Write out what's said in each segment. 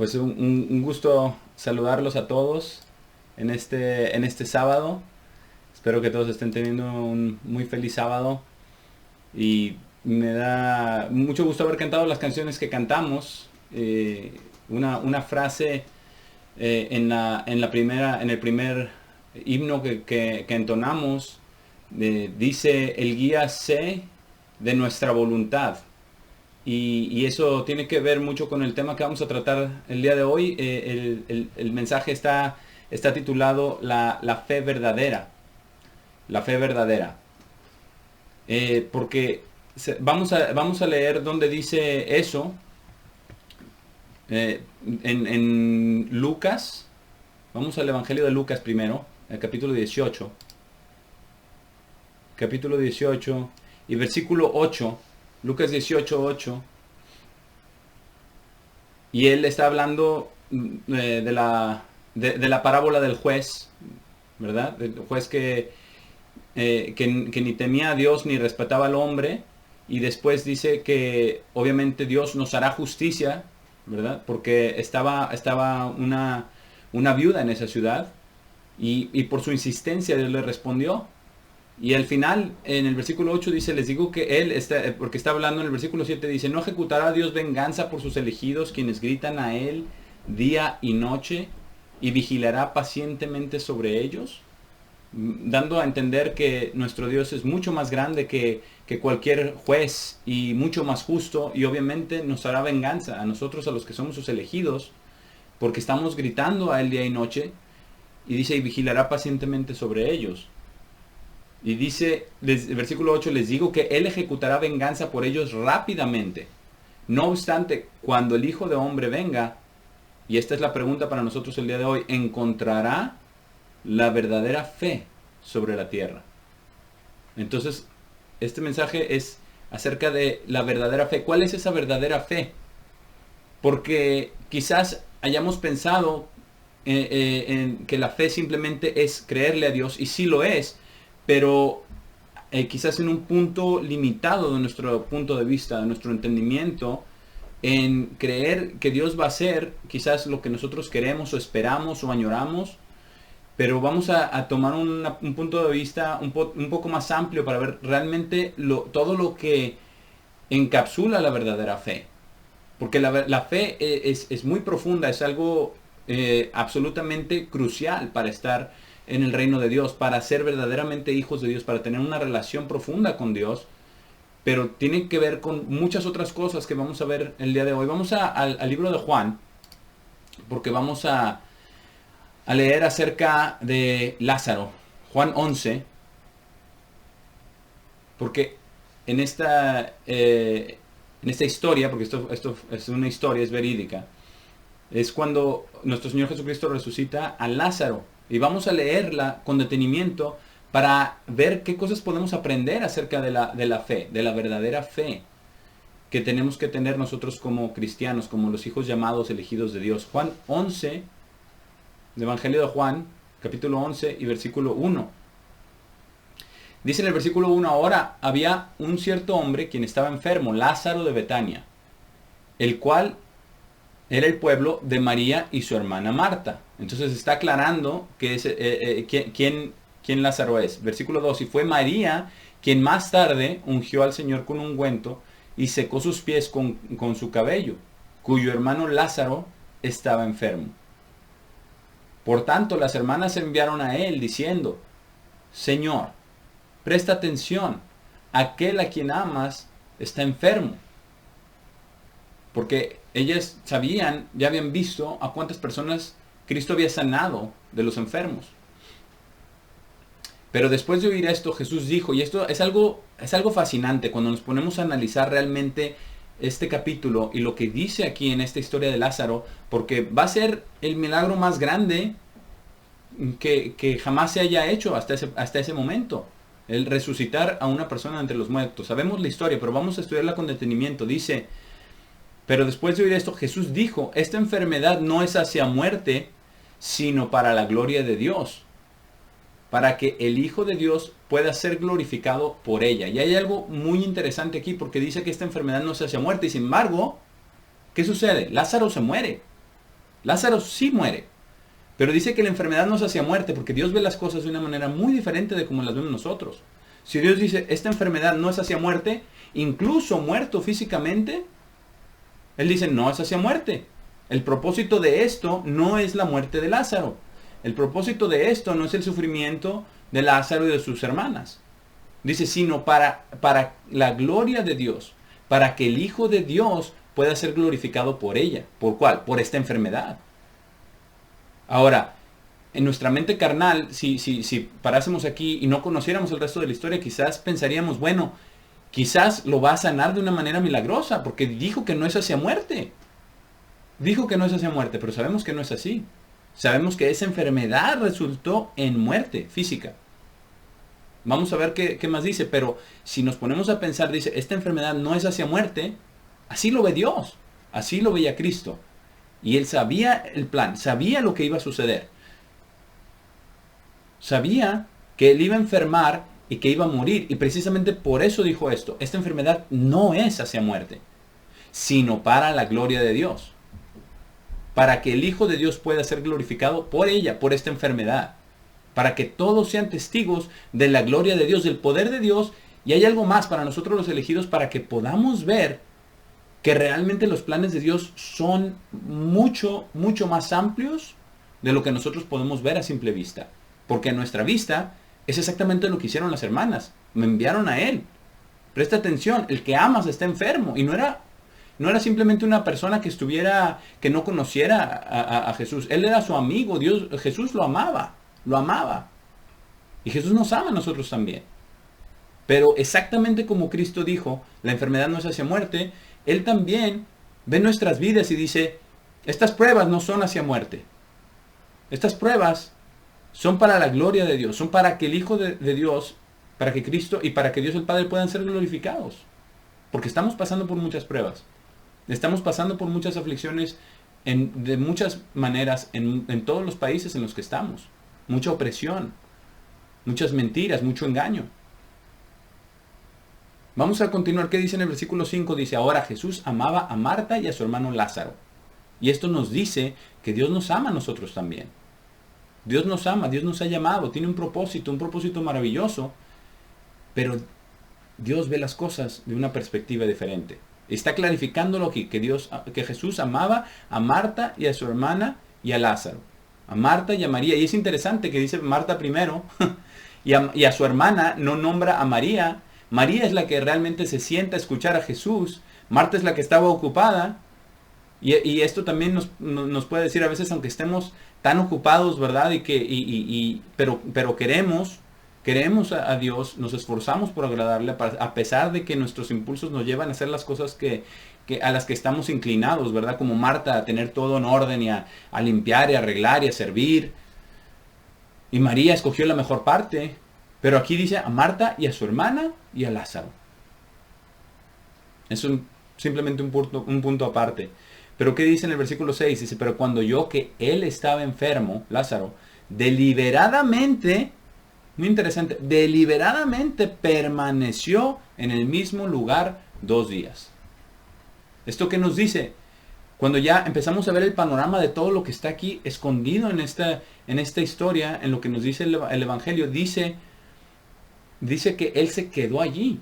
Pues un gusto saludarlos a todos en este sábado. Espero que todos estén teniendo un muy feliz sábado. Y me da mucho gusto haber cantado las canciones que cantamos. Una frase en el primer himno que entonamos dice: el guía sé de nuestra voluntad. Y eso tiene que ver mucho con el tema que vamos a tratar el día de hoy. El mensaje está titulado la fe verdadera. La fe verdadera. Porque vamos a leer donde dice eso. En Lucas. Vamos al Evangelio de Lucas primero, el capítulo 18. Capítulo 18 y versículo 8. Lucas 18, 8. Y él está hablando de la parábola del juez, ¿verdad? Del juez que ni temía a Dios ni respetaba al hombre. Y después dice que obviamente Dios nos hará justicia, ¿verdad? Porque estaba una viuda en esa ciudad. Y por su insistencia Dios le respondió. Y al final, en el versículo 8 dice: les digo que él, porque está hablando en el versículo 7, dice: no ejecutará Dios venganza por sus elegidos, quienes gritan a él día y noche, y vigilará pacientemente sobre ellos, dando a entender que nuestro Dios es mucho más grande que cualquier juez y mucho más justo, y obviamente nos hará venganza a nosotros, a los que somos sus elegidos, porque estamos gritando a él día y noche. Y dice: y vigilará pacientemente sobre ellos. Y dice, el versículo 8, les digo que él ejecutará venganza por ellos rápidamente. No obstante, cuando el Hijo de Hombre venga, y esta es la pregunta para nosotros el día de hoy, ¿encontrará la verdadera fe sobre la tierra? Entonces, este mensaje es acerca de la verdadera fe. ¿Cuál es esa verdadera fe? Porque quizás hayamos pensado en que la fe simplemente es creerle a Dios, y sí lo es, pero quizás en un punto limitado de nuestro punto de vista, de nuestro entendimiento, en creer que Dios va a hacer quizás lo que nosotros queremos o esperamos o añoramos. Pero vamos a tomar un punto de vista un poco más amplio para ver realmente todo lo que encapsula la verdadera fe. Porque la fe es muy profunda, es algo absolutamente crucial para estar en el reino de Dios, para ser verdaderamente hijos de Dios, para tener una relación profunda con Dios. Pero tiene que ver con muchas otras cosas que vamos a ver el día de hoy. Vamos al libro de Juan, porque vamos a leer acerca de Lázaro. Juan 11, porque en esta historia, porque esto es una historia, es verídica, es cuando nuestro Señor Jesucristo resucita a Lázaro. Y vamos a leerla con detenimiento para ver qué cosas podemos aprender acerca de la fe, de la verdadera fe que tenemos que tener nosotros como cristianos, como los hijos llamados, elegidos de Dios. Juan 11, el Evangelio de Juan, capítulo 11 y versículo 1. Dice en el versículo 1: ahora había un cierto hombre quien estaba enfermo, Lázaro de Betania, el cual era el pueblo de María y su hermana Marta. Entonces está aclarando que es, quién Lázaro es. Versículo 2: y fue María quien más tarde ungió al Señor con ungüento y secó sus pies con su cabello, cuyo hermano Lázaro estaba enfermo. Por tanto, las hermanas enviaron a él diciendo: Señor, presta atención, aquel a quien amas está enfermo. Porque ellas sabían, ya habían visto a cuántas personas Cristo había sanado de los enfermos. Pero después de oír esto, Jesús dijo, y esto es algo fascinante cuando nos ponemos a analizar realmente este capítulo y lo que dice aquí en esta historia de Lázaro, porque va a ser el milagro más grande que jamás se haya hecho hasta ese momento. El resucitar a una persona entre los muertos. Sabemos la historia, pero vamos a estudiarla con detenimiento. Dice: pero después de oír esto, Jesús dijo: esta enfermedad no es hacia muerte, sino para la gloria de Dios, para que el Hijo de Dios pueda ser glorificado por ella. Y hay algo muy interesante aquí, porque dice que esta enfermedad no es hacia muerte, y sin embargo, ¿qué sucede? Lázaro se muere. Lázaro sí muere, pero dice que la enfermedad no es hacia muerte, porque Dios ve las cosas de una manera muy diferente de como las vemos nosotros. Si Dios dice, esta enfermedad no es hacia muerte, incluso muerto físicamente, Él dice, no es hacia muerte. El propósito de esto no es la muerte de Lázaro. El propósito de esto no es el sufrimiento de Lázaro y de sus hermanas. Dice, sino para la gloria de Dios, para que el Hijo de Dios pueda ser glorificado por ella. ¿Por cuál? Por esta enfermedad. Ahora, en nuestra mente carnal, si parásemos aquí y no conociéramos el resto de la historia, quizás pensaríamos, bueno, quizás lo va a sanar de una manera milagrosa, porque dijo que no es hacia muerte. Dijo que no es hacia muerte, pero sabemos que no es así. Sabemos que esa enfermedad resultó en muerte física. Vamos a ver qué más dice, pero si nos ponemos a pensar, dice, esta enfermedad no es hacia muerte, así lo ve Dios, así lo veía Cristo. Y Él sabía el plan, sabía lo que iba a suceder. Sabía que Él iba a enfermar y que iba a morir. Y precisamente por eso dijo esto, esta enfermedad no es hacia muerte, sino para la gloria de Dios. Para que el Hijo de Dios pueda ser glorificado por ella, por esta enfermedad. Para que todos sean testigos de la gloria de Dios, del poder de Dios. Y hay algo más para nosotros los elegidos, para que podamos ver que realmente los planes de Dios son mucho, mucho más amplios de lo que nosotros podemos ver a simple vista. Porque a nuestra vista es exactamente lo que hicieron las hermanas. Me enviaron a Él. Presta atención, el que amas está enfermo. Y no era simplemente una persona que no conociera a Jesús. Él era su amigo, Jesús lo amaba. Lo amaba. Y Jesús nos ama a nosotros también. Pero exactamente como Cristo dijo, la enfermedad no es hacia muerte, Él también ve nuestras vidas y dice, estas pruebas no son hacia muerte. Estas pruebas son para la gloria de Dios, son para que el Hijo de Dios, para que Cristo y para que Dios el Padre puedan ser glorificados. Porque estamos pasando por muchas pruebas. Estamos pasando por muchas aflicciones de muchas maneras en todos los países en los que estamos. Mucha opresión, muchas mentiras, mucho engaño. Vamos a continuar. ¿Qué dice en el versículo 5? Dice, ahora Jesús amaba a Marta y a su hermano Lázaro. Y esto nos dice que Dios nos ama a nosotros también. Dios nos ama, Dios nos ha llamado, tiene un propósito maravilloso, pero Dios ve las cosas de una perspectiva diferente. Está clarificándolo aquí, que Jesús amaba a Marta y a su hermana y a Lázaro. A Marta y a María. Y es interesante que dice Marta primero y a su hermana no nombra a María. María es la que realmente se sienta a escuchar a Jesús. Marta es la que estaba ocupada. Y esto también nos puede decir a veces, aunque estemos tan ocupados, ¿verdad? Pero queremos a Dios, nos esforzamos por agradarle, a pesar de que nuestros impulsos nos llevan a hacer las cosas a las que estamos inclinados, ¿verdad? Como Marta, a tener todo en orden y a limpiar y a arreglar y a servir. Y María escogió la mejor parte. Pero aquí dice a Marta y a su hermana y a Lázaro. Es simplemente un punto aparte. Pero ¿qué dice en el versículo 6? Dice, pero cuando oyó que él estaba enfermo, Lázaro, deliberadamente, muy interesante, deliberadamente permaneció en el mismo lugar 2 días. ¿Esto qué nos dice? Cuando ya empezamos a ver el panorama de todo lo que está aquí escondido en esta historia, en lo que nos dice el Evangelio, dice que él se quedó allí.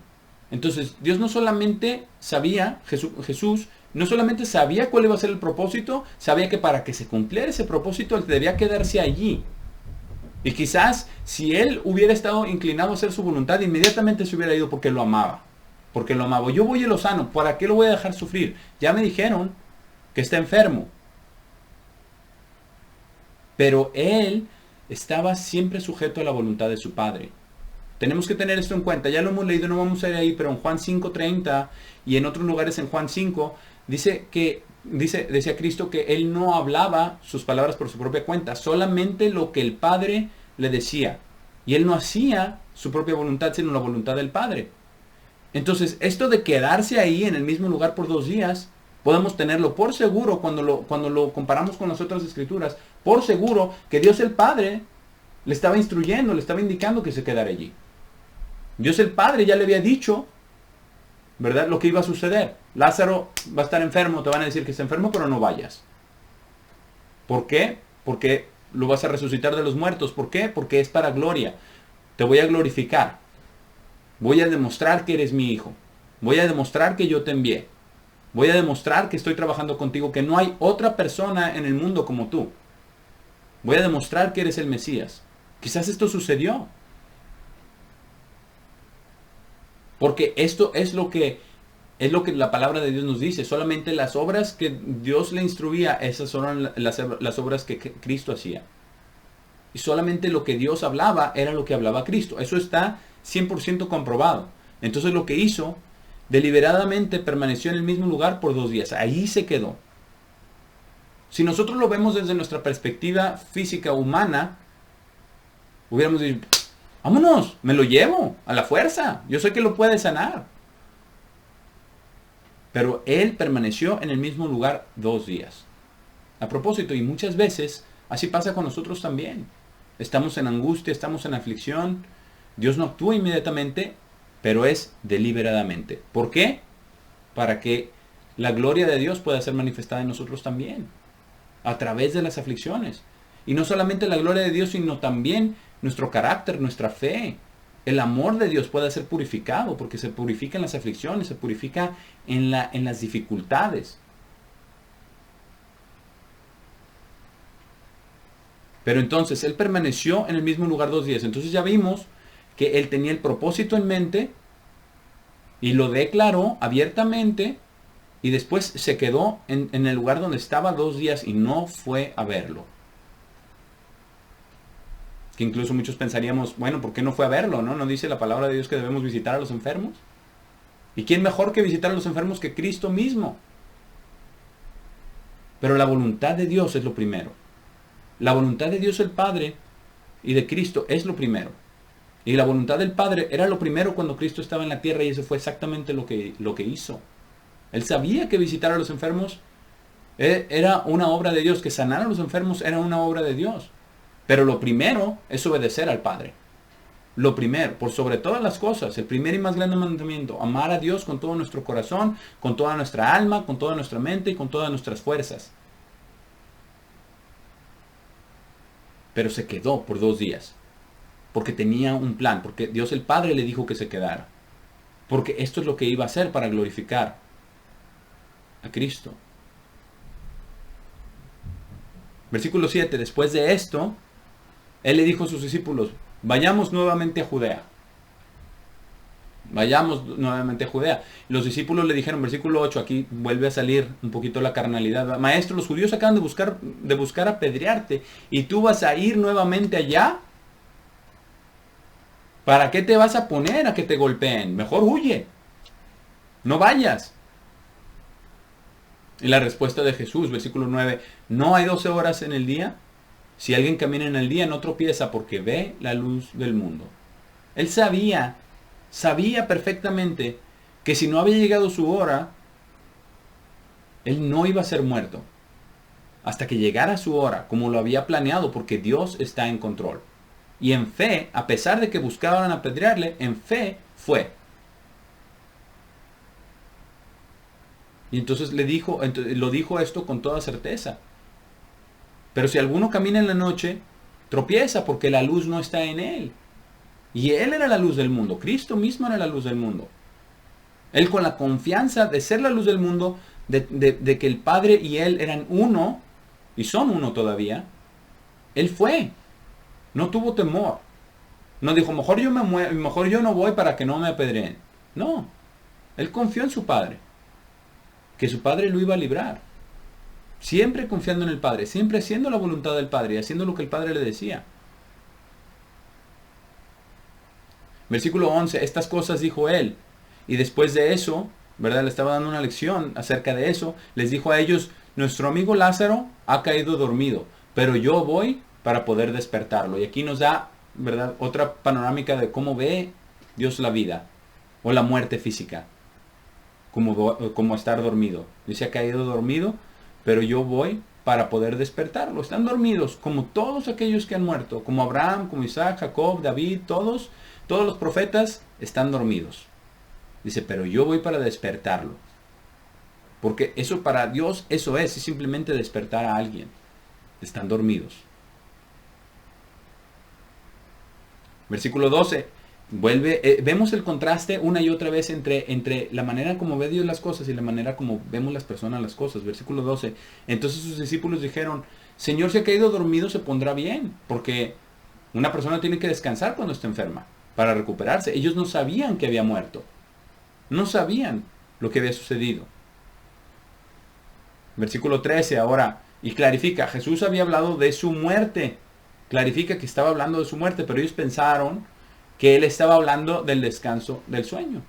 Entonces, Dios no solamente sabía, Jesús no solamente sabía cuál iba a ser el propósito, sabía que para que se cumpliera ese propósito, él debía quedarse allí. Y quizás, si él hubiera estado inclinado a hacer su voluntad, inmediatamente se hubiera ido porque lo amaba. Porque lo amaba. Yo voy y lo sano, ¿para qué lo voy a dejar sufrir? Ya me dijeron que está enfermo. Pero él estaba siempre sujeto a la voluntad de su Padre. Tenemos que tener esto en cuenta. Ya lo hemos leído, no vamos a ir ahí, pero en Juan 5:30 y en otros lugares en Juan 5, decía Cristo que él no hablaba sus palabras por su propia cuenta, solamente lo que el Padre le decía. Y él no hacía su propia voluntad, sino la voluntad del Padre. Entonces, esto de quedarse ahí en el mismo lugar por 2 días, podemos tenerlo por seguro cuando lo comparamos con las otras escrituras, por seguro que Dios el Padre le estaba instruyendo, le estaba indicando que se quedara allí. Dios el Padre ya le había dicho, ¿verdad?, lo que iba a suceder. Lázaro va a estar enfermo, te van a decir que está enfermo, pero no vayas. ¿Por qué? Porque lo vas a resucitar de los muertos. ¿Por qué? Porque es para gloria. Te voy a glorificar. Voy a demostrar que eres mi hijo. Voy a demostrar que yo te envié. Voy a demostrar que estoy trabajando contigo, que no hay otra persona en el mundo como tú. Voy a demostrar que eres el Mesías. Quizás esto sucedió. Porque esto es lo que la palabra de Dios nos dice. Solamente las obras que Dios le instruía, esas son las obras que Cristo hacía. Y solamente lo que Dios hablaba era lo que hablaba Cristo. Eso está 100% comprobado. Entonces lo que hizo, deliberadamente permaneció en el mismo lugar por 2 días. Ahí se quedó. Si nosotros lo vemos desde nuestra perspectiva física humana, hubiéramos dicho, vámonos, me lo llevo a la fuerza. Yo sé que lo puede sanar. Pero él permaneció en el mismo lugar 2 días. A propósito, y muchas veces así pasa con nosotros también. Estamos en angustia, estamos en aflicción. Dios no actúa inmediatamente, pero es deliberadamente. ¿Por qué? Para que la gloria de Dios pueda ser manifestada en nosotros también, a través de las aflicciones. Y no solamente la gloria de Dios, sino también nuestro carácter, nuestra fe. El amor de Dios puede ser purificado, porque se purifica en las aflicciones, se purifica en las dificultades. Pero entonces, él permaneció en el mismo lugar 2 días. Entonces ya vimos que él tenía el propósito en mente y lo declaró abiertamente y después se quedó en el lugar donde estaba 2 días y no fue a verlo. Que incluso muchos pensaríamos, bueno, ¿por qué no fue a verlo? ¿No dice la palabra de Dios que debemos visitar a los enfermos? ¿Y quién mejor que visitar a los enfermos que Cristo mismo? Pero la voluntad de Dios es lo primero. La voluntad de Dios el Padre y de Cristo es lo primero. Y la voluntad del Padre era lo primero cuando Cristo estaba en la tierra y eso fue exactamente lo que hizo. Él sabía que visitar a los enfermos era una obra de Dios, que sanar a los enfermos era una obra de Dios. Pero lo primero es obedecer al Padre. Lo primero, por sobre todas las cosas, el primer y más grande mandamiento, amar a Dios con todo nuestro corazón, con toda nuestra alma, con toda nuestra mente y con todas nuestras fuerzas. Pero se quedó por 2 días. Porque tenía un plan, porque Dios el Padre le dijo que se quedara. Porque esto es lo que iba a hacer para glorificar a Cristo. Versículo 7. Después de esto, él le dijo a sus discípulos, vayamos nuevamente a Judea. Vayamos nuevamente a Judea. Los discípulos le dijeron, versículo 8, aquí vuelve a salir un poquito la carnalidad. Maestro, los judíos acaban de buscar apedrearte y tú vas a ir nuevamente allá. ¿Para qué te vas a poner a que te golpeen? Mejor huye. No vayas. Y la respuesta de Jesús, versículo 9, ¿no hay 12 horas en el día? Si alguien camina en el día no tropieza porque ve la luz del mundo. Él sabía perfectamente que si no había llegado su hora, él no iba a ser muerto. Hasta que llegara su hora, como lo había planeado, porque Dios está en control. Y en fe, a pesar de que buscaban apedrearle, en fe fue. Y entonces lo dijo esto con toda certeza. Pero si alguno camina en la noche, tropieza porque la luz no está en él. Y él era la luz del mundo. Cristo mismo era la luz del mundo. Él, con la confianza de ser la luz del mundo, de que el Padre y él eran uno, y son uno todavía, él fue. No tuvo temor. No dijo, mejor yo no voy para que no me apedreen. No. Él confió en su Padre. Que su Padre lo iba a librar. Siempre confiando en el Padre. Siempre haciendo la voluntad del Padre y haciendo lo que el Padre le decía. Versículo 11. Estas cosas dijo él. Y después de eso, ¿verdad? Le estaba dando una lección acerca de eso. Les dijo a ellos, nuestro amigo Lázaro ha caído dormido, pero yo voy para poder despertarlo. Y aquí nos da, ¿verdad?, otra panorámica de cómo ve Dios la vida o la muerte física, como estar dormido. Dice, ha caído dormido, pero yo voy para poder despertarlo. Están dormidos como todos aquellos que han muerto, como Abraham, como Isaac, Jacob, David, todos los profetas están dormidos. Dice, pero yo voy para despertarlo. Porque eso para Dios, eso es simplemente despertar a alguien. están dormidos. Versículo 12. Vemos el contraste una y otra vez entre la manera como ve Dios las cosas y la manera como vemos las personas las cosas. Versículo 12. Entonces sus discípulos dijeron, Señor, si ha caído dormido se pondrá bien, porque una persona tiene que descansar cuando está enferma para recuperarse. Ellos no sabían que había muerto. No sabían lo que había sucedido. Versículo 13 ahora. Y clarifica, Jesús había hablado de su muerte. Clarifica que estaba hablando de su muerte, pero ellos pensaron que él estaba hablando del descanso del sueño.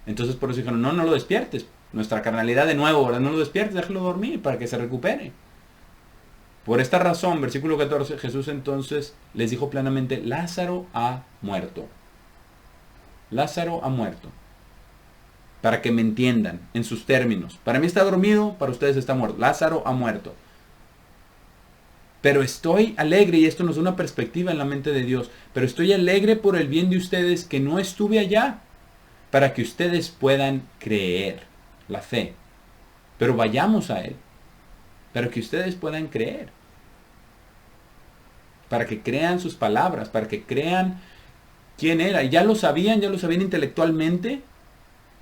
Entonces por eso dijeron, no lo despiertes. Nuestra carnalidad de nuevo, ¿verdad? No lo despiertes, déjalo dormir para que se recupere. Por esta razón, versículo 14, Jesús entonces les dijo plenamente, Lázaro ha muerto. Lázaro ha muerto. Para que me entiendan en sus términos. Para mí está dormido, para ustedes está muerto. Lázaro ha muerto. Pero estoy alegre, y esto nos da una perspectiva en la mente de Dios, pero estoy alegre por el bien de ustedes que no estuve allá, para que ustedes puedan creer, la fe. Pero vayamos a Él, para que ustedes puedan creer. Para que crean sus palabras, para que crean quién era. Ya lo sabían intelectualmente,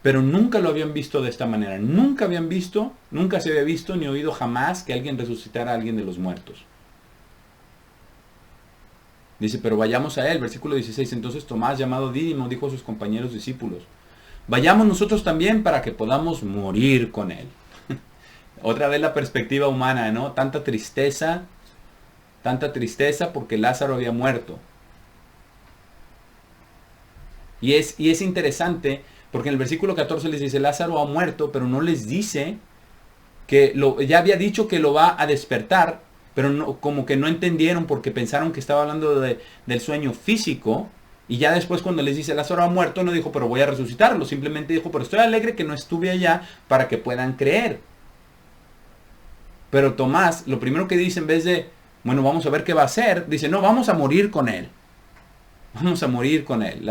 pero nunca lo habían visto de esta manera. Nunca se había visto ni oído jamás que alguien resucitara a alguien de los muertos. Dice, pero vayamos a él, versículo 16. Entonces Tomás, llamado Dídimo, dijo a sus compañeros discípulos, vayamos nosotros también para que podamos morir con él. Otra vez la perspectiva humana, ¿no? Tanta tristeza porque Lázaro había muerto. Y es interesante porque en el versículo 14 les dice, Lázaro ha muerto, pero no les dice que ya había dicho que lo va a despertar, pero no, como que no entendieron porque pensaron que estaba hablando del sueño físico. Y ya después cuando les dice Lázaro ha muerto, no dijo, pero voy a resucitarlo. Simplemente dijo, pero estoy alegre que no estuve allá para que puedan creer. Pero Tomás, lo primero que dice en vez de, bueno, vamos a ver qué va a hacer, dice, no, vamos a morir con él. Vamos a morir con él.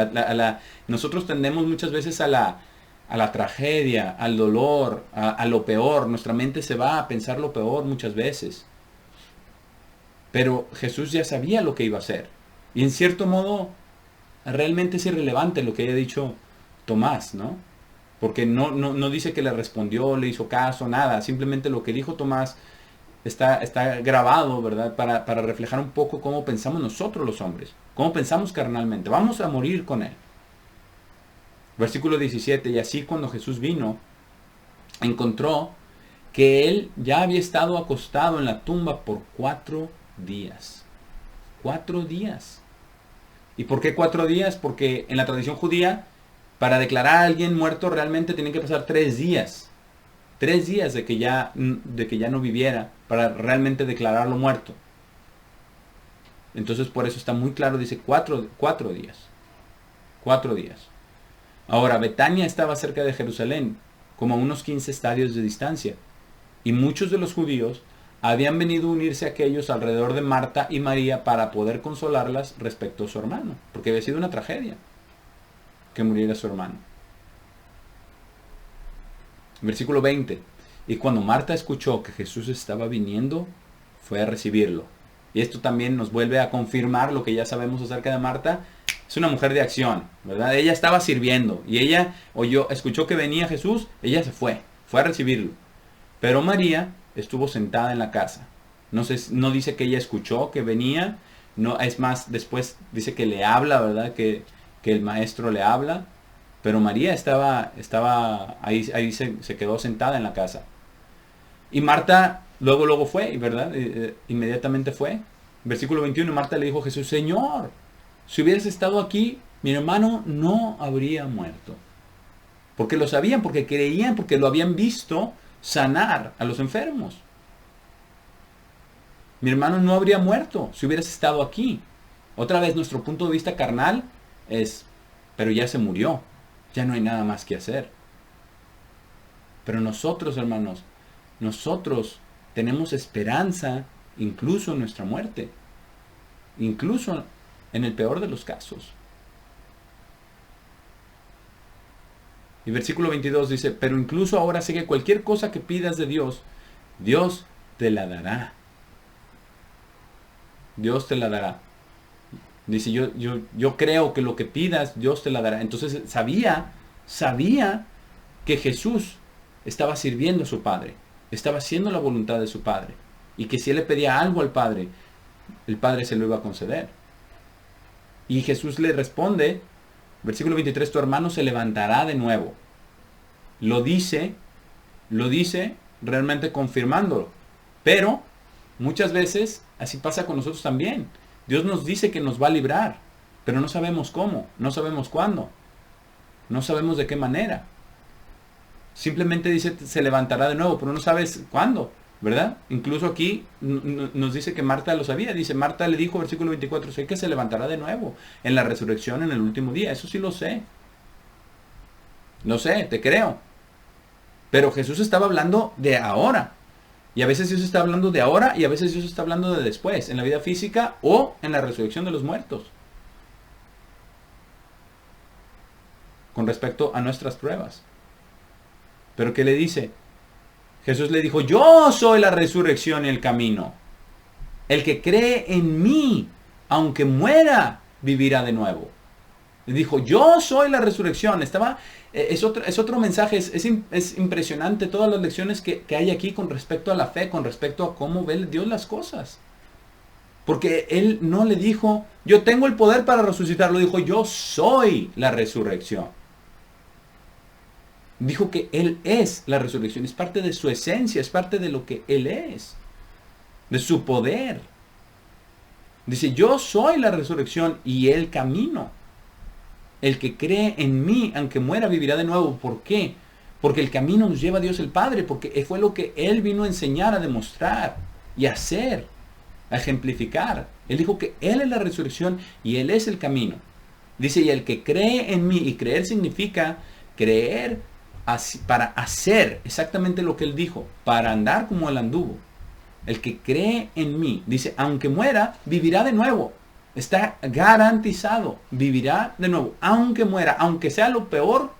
Nosotros tendemos muchas veces a la tragedia, al dolor, a lo peor. Nuestra mente se va a pensar lo peor muchas veces. Pero Jesús ya sabía lo que iba a hacer. Y en cierto modo, realmente es irrelevante lo que haya dicho Tomás, ¿no? Porque no dice que le respondió, le hizo caso, nada. Simplemente lo que dijo Tomás está grabado, ¿verdad? Para reflejar un poco cómo pensamos nosotros los hombres. Cómo pensamos carnalmente. Vamos a morir con él. Versículo 17. Y así cuando Jesús vino, encontró que él ya había estado acostado en la tumba por 4 días. 4 días. ¿Y por qué 4 días? Porque en la tradición judía, para declarar a alguien muerto realmente tienen que pasar 3 días. 3 días de que ya no viviera para realmente declararlo muerto. Entonces por eso está muy claro, dice 4 días. 4 días. Ahora, Betania estaba cerca de Jerusalén, como a unos 15 estadios de distancia. Y muchos de los judíos habían venido a unirse a aquellos alrededor de Marta y María para poder consolarlas respecto a su hermano. Porque había sido una tragedia que muriera su hermano. Versículo 20. Y cuando Marta escuchó que Jesús estaba viniendo, fue a recibirlo. Y esto también nos vuelve a confirmar lo que ya sabemos acerca de Marta. Es una mujer de acción, ¿verdad? Ella estaba sirviendo y ella escuchó que venía Jesús, ella se fue a recibirlo. Pero María estuvo sentada en la casa. No dice que ella escuchó que venía, no, es más, después dice que le habla, ¿verdad? Que el maestro le habla. Pero María estaba ahí se quedó sentada en la casa. Y Marta luego fue, ¿verdad? Inmediatamente fue. Versículo 21, Marta le dijo a Jesús, Señor, si hubieras estado aquí, mi hermano no habría muerto. Porque lo sabían, porque creían, porque lo habían visto sanar a los enfermos. Mi hermano no habría muerto si hubieras estado aquí. Otra vez nuestro punto de vista carnal es, pero ya se murió, ya no hay nada más que hacer. Pero nosotros, hermanos, nosotros tenemos esperanza incluso en nuestra muerte, incluso en el peor de los casos. Y versículo 22 dice, pero incluso ahora sé que cualquier cosa que pidas de Dios, Dios te la dará. Dios te la dará. Dice, yo creo que lo que pidas, Dios te la dará. Entonces sabía que Jesús estaba sirviendo a su Padre, estaba haciendo la voluntad de su Padre, y que si él le pedía algo al Padre, el Padre se lo iba a conceder. Y Jesús le responde, versículo 23, tu hermano se levantará de nuevo. Lo dice realmente confirmándolo. Pero muchas veces así pasa con nosotros también. Dios nos dice que nos va a librar, pero no sabemos cómo, no sabemos cuándo, no sabemos de qué manera. Simplemente dice se levantará de nuevo, pero no sabes cuándo, ¿verdad? Incluso aquí nos dice que Marta lo sabía. Dice, Marta le dijo, versículo 24, sé que se levantará de nuevo en la resurrección en el último día. Eso sí lo sé. Lo sé, te creo. Pero Jesús estaba hablando de ahora. Y a veces Dios está hablando de ahora y a veces Dios está hablando de después, en la vida física o en la resurrección de los muertos. Con respecto a nuestras pruebas. Pero ¿qué le dice? Jesús le dijo, yo soy la resurrección y el camino. El que cree en mí, aunque muera, vivirá de nuevo. Le dijo, yo soy la resurrección. Es otro mensaje, es impresionante todas las lecciones que hay aquí con respecto a la fe, con respecto a cómo ve Dios las cosas. Porque Él no le dijo, yo tengo el poder para resucitar, lo dijo, yo soy la resurrección. Dijo que Él es la resurrección, es parte de su esencia, es parte de lo que Él es, de su poder. Dice, yo soy la resurrección y el camino. El que cree en mí, aunque muera, vivirá de nuevo. ¿Por qué? Porque el camino nos lleva a Dios el Padre, porque fue lo que Él vino a enseñar, a demostrar y a hacer, a ejemplificar. Él dijo que Él es la resurrección y Él es el camino. Dice, y el que cree en mí, y creer significa creer para hacer exactamente lo que Él dijo, para andar como Él anduvo. El que cree en mí, dice, aunque muera, vivirá de nuevo. Está garantizado, vivirá de nuevo, aunque muera, aunque sea lo peor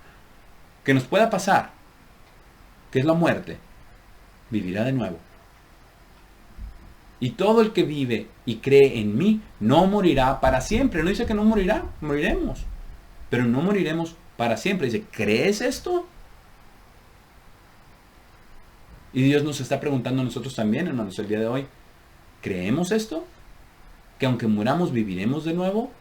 que nos pueda pasar, que es la muerte, vivirá de nuevo. Y todo el que vive y cree en mí no morirá para siempre. No dice que no morirá, moriremos, pero no moriremos para siempre. Dice, ¿crees esto? Y Dios nos está preguntando a nosotros también, hermanos, el día de hoy, ¿creemos esto? Que aunque muramos viviremos de nuevo,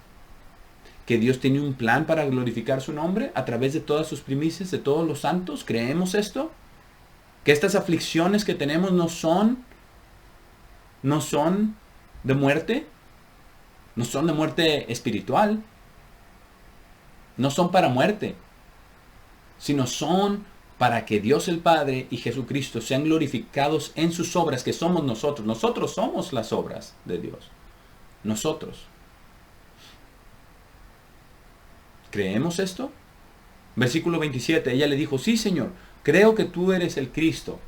que Dios tiene un plan para glorificar su nombre a través de todas sus primicias, de todos los santos. ¿Creemos esto? Que estas aflicciones que tenemos no son de muerte, no son de muerte espiritual, no son para muerte, sino son para que Dios el Padre y Jesucristo sean glorificados en sus obras, que somos nosotros. Nosotros somos las obras de Dios. Nosotros. ¿Creemos esto? Versículo 27, ella le dijo, sí, Señor, creo que tú eres el Cristo,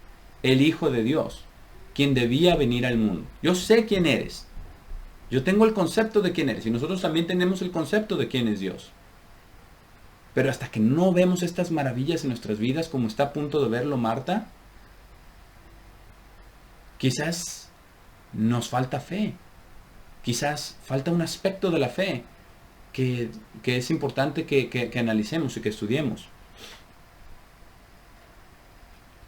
el Hijo de Dios, quien debía venir al mundo. Yo sé quién eres. Yo tengo el concepto de quién eres y nosotros también tenemos el concepto de quién es Dios. Pero hasta que no vemos estas maravillas en nuestras vidas, como está a punto de verlo Marta, quizás nos falta fe. Quizás falta un aspecto de la fe que es importante que analicemos y que estudiemos.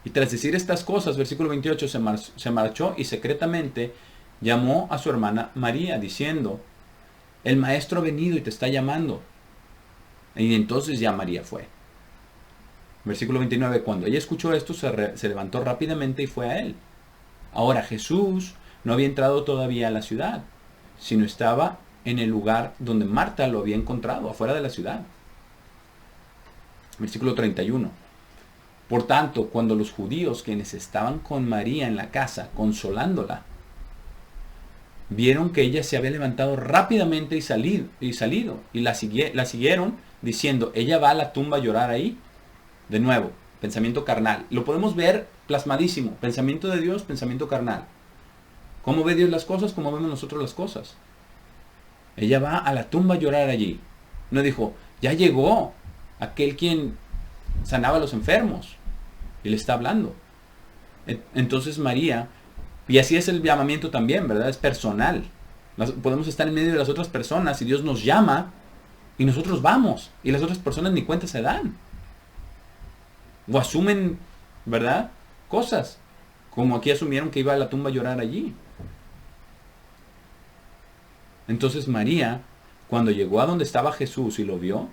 Y tras decir estas cosas, versículo 28, se marchó y secretamente llamó a su hermana María, diciendo, el maestro ha venido y te está llamando. Y entonces ya María fue. Versículo 29, cuando ella escuchó esto, se levantó rápidamente y fue a él. Ahora Jesús no había entrado todavía a la ciudad, sino estaba en el lugar donde Marta lo había encontrado, afuera de la ciudad. Versículo 31. Por tanto, cuando los judíos, quienes estaban con María en la casa, consolándola, vieron que ella se había levantado rápidamente y salido, y la siguieron, diciendo, ella va a la tumba a llorar ahí. De nuevo, pensamiento carnal. Lo podemos ver plasmadísimo. Pensamiento de Dios, pensamiento carnal. ¿Cómo ve Dios las cosas? ¿Cómo vemos nosotros las cosas? Ella va a la tumba a llorar allí. No dijo, ya llegó aquel quien sanaba a los enfermos. Y le está hablando. Entonces María, y así es el llamamiento también, ¿verdad? Es personal. Podemos estar en medio de las otras personas y Dios nos llama y nosotros vamos y las otras personas ni cuenta se dan. O asumen, ¿verdad? Cosas. Como aquí asumieron que iba a la tumba a llorar allí. Entonces María, cuando llegó a donde estaba Jesús y lo vio,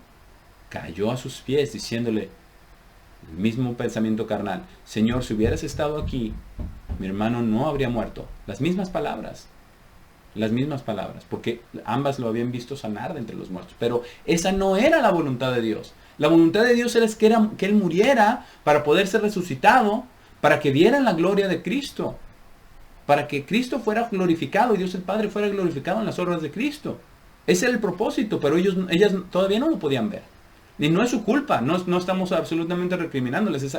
cayó a sus pies diciéndole el mismo pensamiento carnal: Señor, si hubieras estado aquí, mi hermano no habría muerto. Las mismas palabras, porque ambas lo habían visto sanar de entre los muertos. Pero esa no era la voluntad de Dios. La voluntad de Dios era que Él muriera para poder ser resucitado, para que vieran la gloria de Cristo, para que Cristo fuera glorificado y Dios el Padre fuera glorificado en las obras de Cristo. Ese era el propósito, pero ellas todavía no lo podían ver. Y no es su culpa, no estamos absolutamente recriminándoles,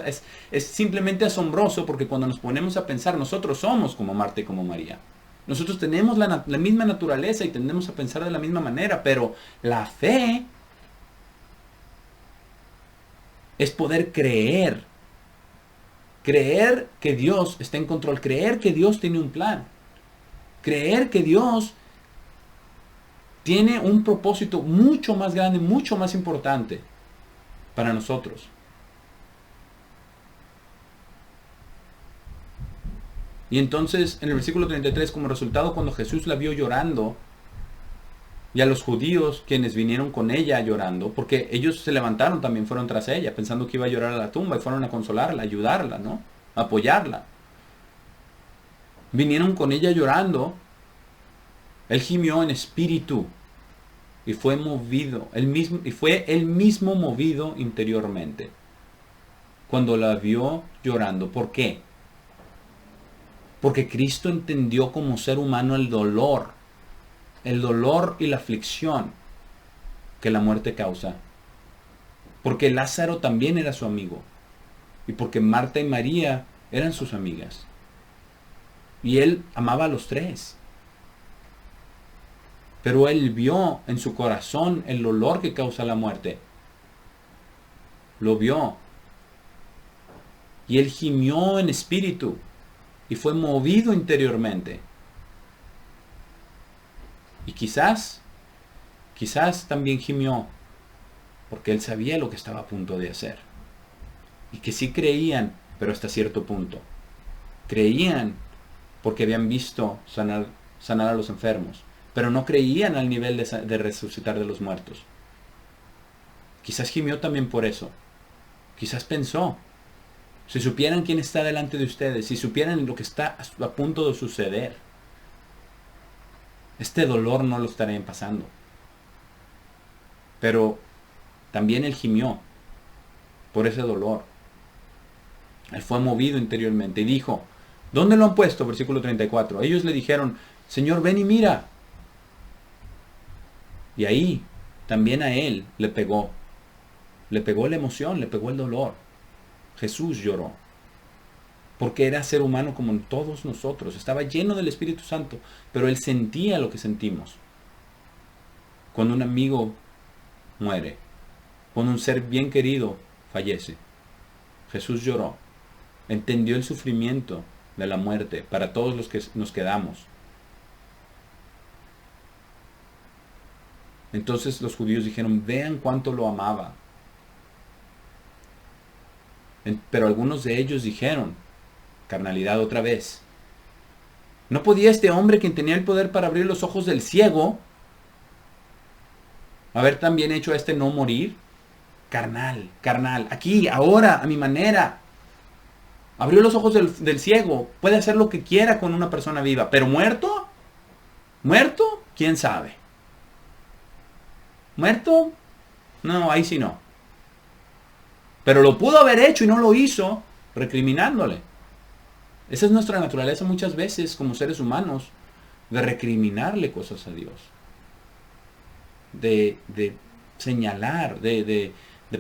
es simplemente asombroso, porque cuando nos ponemos a pensar, nosotros somos como Marta y como María. Nosotros tenemos la misma naturaleza y tendemos a pensar de la misma manera, pero la fe es poder creer que Dios está en control, creer que Dios tiene un plan, creer que Dios tiene un propósito mucho más grande, mucho más importante para nosotros. Y entonces en el versículo 33, como resultado, cuando Jesús la vio llorando, y a los judíos quienes vinieron con ella llorando, porque ellos se levantaron también, fueron tras ella, pensando que iba a llorar a la tumba, y fueron a consolarla, a ayudarla, ¿no? A apoyarla. Vinieron con ella llorando. Él gimió en espíritu y fue movido, fue él mismo movido interiormente cuando la vio llorando. ¿Por qué? Porque Cristo entendió como ser humano el dolor y la aflicción que la muerte causa. Porque Lázaro también era su amigo, y porque Marta y María eran sus amigas, y él amaba a los tres. Pero él vio en su corazón el dolor que causa la muerte. Lo vio. Y él gimió en espíritu y fue movido interiormente. Y quizás también gimió porque él sabía lo que estaba a punto de hacer. Y que sí creían, pero hasta cierto punto. Creían porque habían visto sanar a los enfermos, pero no creían al nivel de resucitar de los muertos. Quizás gimió también por eso. Quizás pensó: si supieran quién está delante de ustedes, si supieran lo que está a punto de suceder, este dolor no lo estarían pasando. Pero también él gimió por ese dolor. Él fue movido interiormente y dijo: ¿dónde lo han puesto? Versículo 34. Ellos le dijeron: Señor, ven y mira. Y ahí también a él le pegó la emoción, le pegó el dolor. Jesús lloró, porque era ser humano como todos nosotros, estaba lleno del Espíritu Santo, pero él sentía lo que sentimos cuando un amigo muere, cuando un ser bien querido fallece. Jesús lloró, entendió el sufrimiento de la muerte para todos los que nos quedamos. Entonces los judíos dijeron: vean cuánto lo amaba. Pero algunos de ellos dijeron, carnalidad otra vez: ¿no podía este hombre, quien tenía el poder para abrir los ojos del ciego, haber también hecho a este no morir? Carnal, aquí, ahora, a mi manera. Abrió los ojos del ciego, puede hacer lo que quiera con una persona viva, pero muerto, quién sabe. ¿Muerto? No, ahí sí no. Pero lo pudo haber hecho y no lo hizo, recriminándole. Esa es nuestra naturaleza muchas veces como seres humanos, de recriminarle cosas a Dios. De señalar, de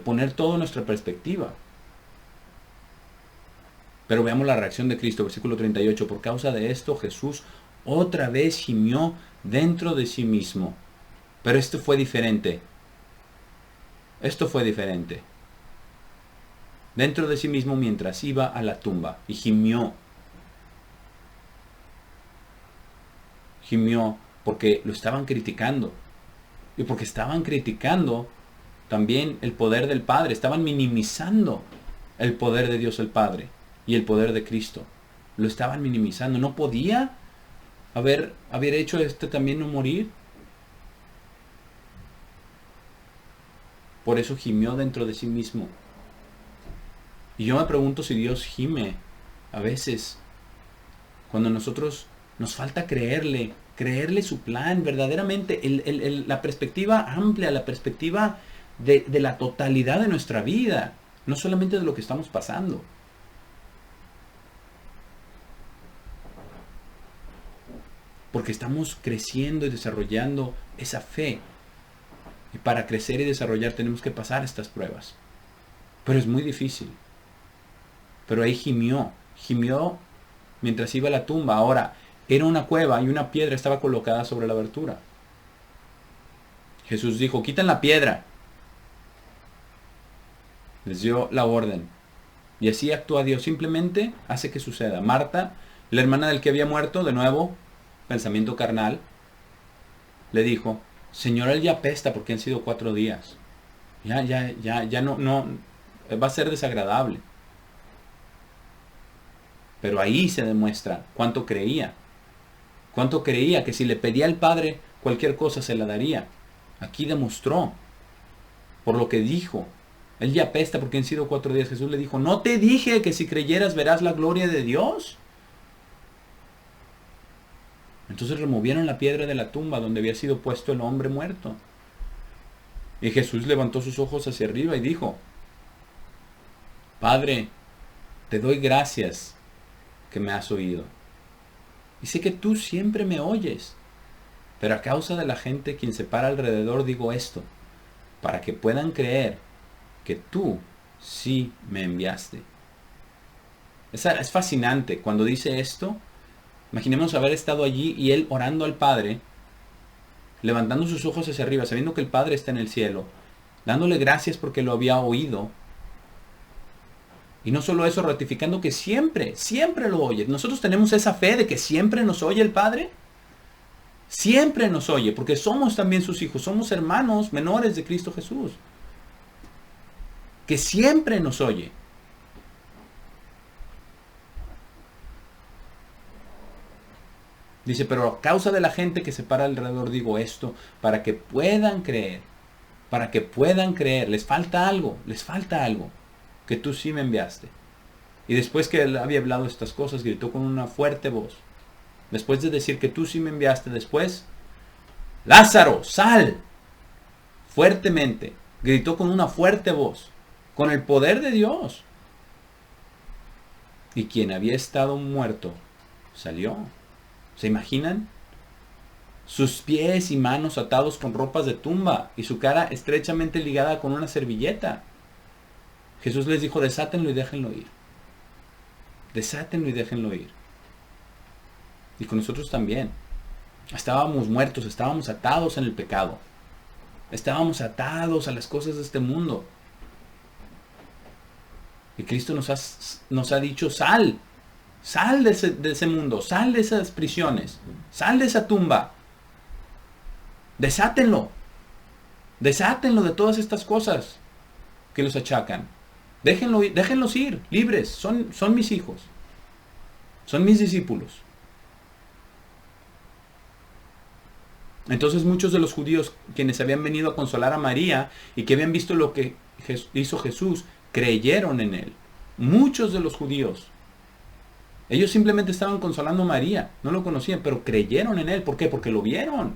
poner toda nuestra perspectiva. Pero veamos la reacción de Cristo, versículo 38. Por causa de esto, Jesús otra vez gimió dentro de sí mismo. Pero esto fue diferente. Dentro de sí mismo mientras iba a la tumba. Y gimió porque lo estaban criticando. Y porque estaban criticando también el poder del Padre. Estaban minimizando el poder de Dios el Padre y el poder de Cristo. Lo estaban minimizando. ¿No podía haber hecho también no morir? Por eso gimió dentro de sí mismo. Y yo me pregunto si Dios gime a veces cuando nosotros nos falta creerle su plan, verdaderamente, la perspectiva amplia, la perspectiva de la totalidad de nuestra vida, no solamente de lo que estamos pasando. Porque estamos creciendo y desarrollando esa fe. Y para crecer y desarrollar tenemos que pasar estas pruebas. Pero es muy difícil. Pero ahí gimió mientras iba a la tumba. Ahora, era una cueva y una piedra estaba colocada sobre la abertura. Jesús dijo, quiten la piedra. Les dio la orden. Y así actúa Dios. Simplemente hace que suceda. Marta, la hermana del que había muerto, de nuevo, pensamiento carnal, le dijo, Señor, él ya apesta porque han sido 4 días. Ya no, va a ser desagradable. Pero ahí se demuestra cuánto creía. Cuánto creía que si le pedía al Padre cualquier cosa se la daría. Aquí demostró, por lo que dijo, él ya apesta porque han sido 4 días. Jesús le dijo, ¿no te dije que si creyeras verás la gloria de Dios? Entonces removieron la piedra de la tumba donde había sido puesto el hombre muerto. Y Jesús levantó sus ojos hacia arriba y dijo, Padre, te doy gracias que me has oído. Y sé que tú siempre me oyes. Pero a causa de la gente quien se para alrededor digo esto, para que puedan creer que tú sí me enviaste. Es fascinante cuando dice esto. Imaginemos haber estado allí y él orando al Padre, levantando sus ojos hacia arriba, sabiendo que el Padre está en el cielo, dándole gracias porque lo había oído. Y no solo eso, ratificando que siempre lo oye. Nosotros tenemos esa fe de que siempre nos oye el Padre. Siempre nos oye, porque somos también sus hijos, somos hermanos menores de Cristo Jesús. Que siempre nos oye. Dice, pero a causa de la gente que se para alrededor digo esto, para que puedan creer, les falta algo, que tú sí me enviaste. Y después que él había hablado estas cosas, gritó con una fuerte voz. Después de decir que tú sí me enviaste, después, Lázaro, sal. Fuertemente, gritó con una fuerte voz, con el poder de Dios. Y quien había estado muerto, salió. ¿Se imaginan? Sus pies y manos atados con ropas de tumba y su cara estrechamente ligada con una servilleta. Jesús les dijo, desátenlo y déjenlo ir. Desátenlo y déjenlo ir. Y con nosotros también. Estábamos muertos, estábamos atados en el pecado. Estábamos atados a las cosas de este mundo. Y Cristo nos ha dicho, sal. Sal de ese mundo, sal de esas prisiones, sal de esa tumba. Desátenlo. Desátenlo de todas estas cosas que los achacan. Déjenlos ir, libres. Son mis hijos. Son mis discípulos. Entonces muchos de los judíos quienes habían venido a consolar a María y que habían visto lo que hizo Jesús, creyeron en él. Muchos de los judíos. Ellos simplemente estaban consolando a María, no lo conocían, pero creyeron en él. ¿Por qué? Porque lo vieron.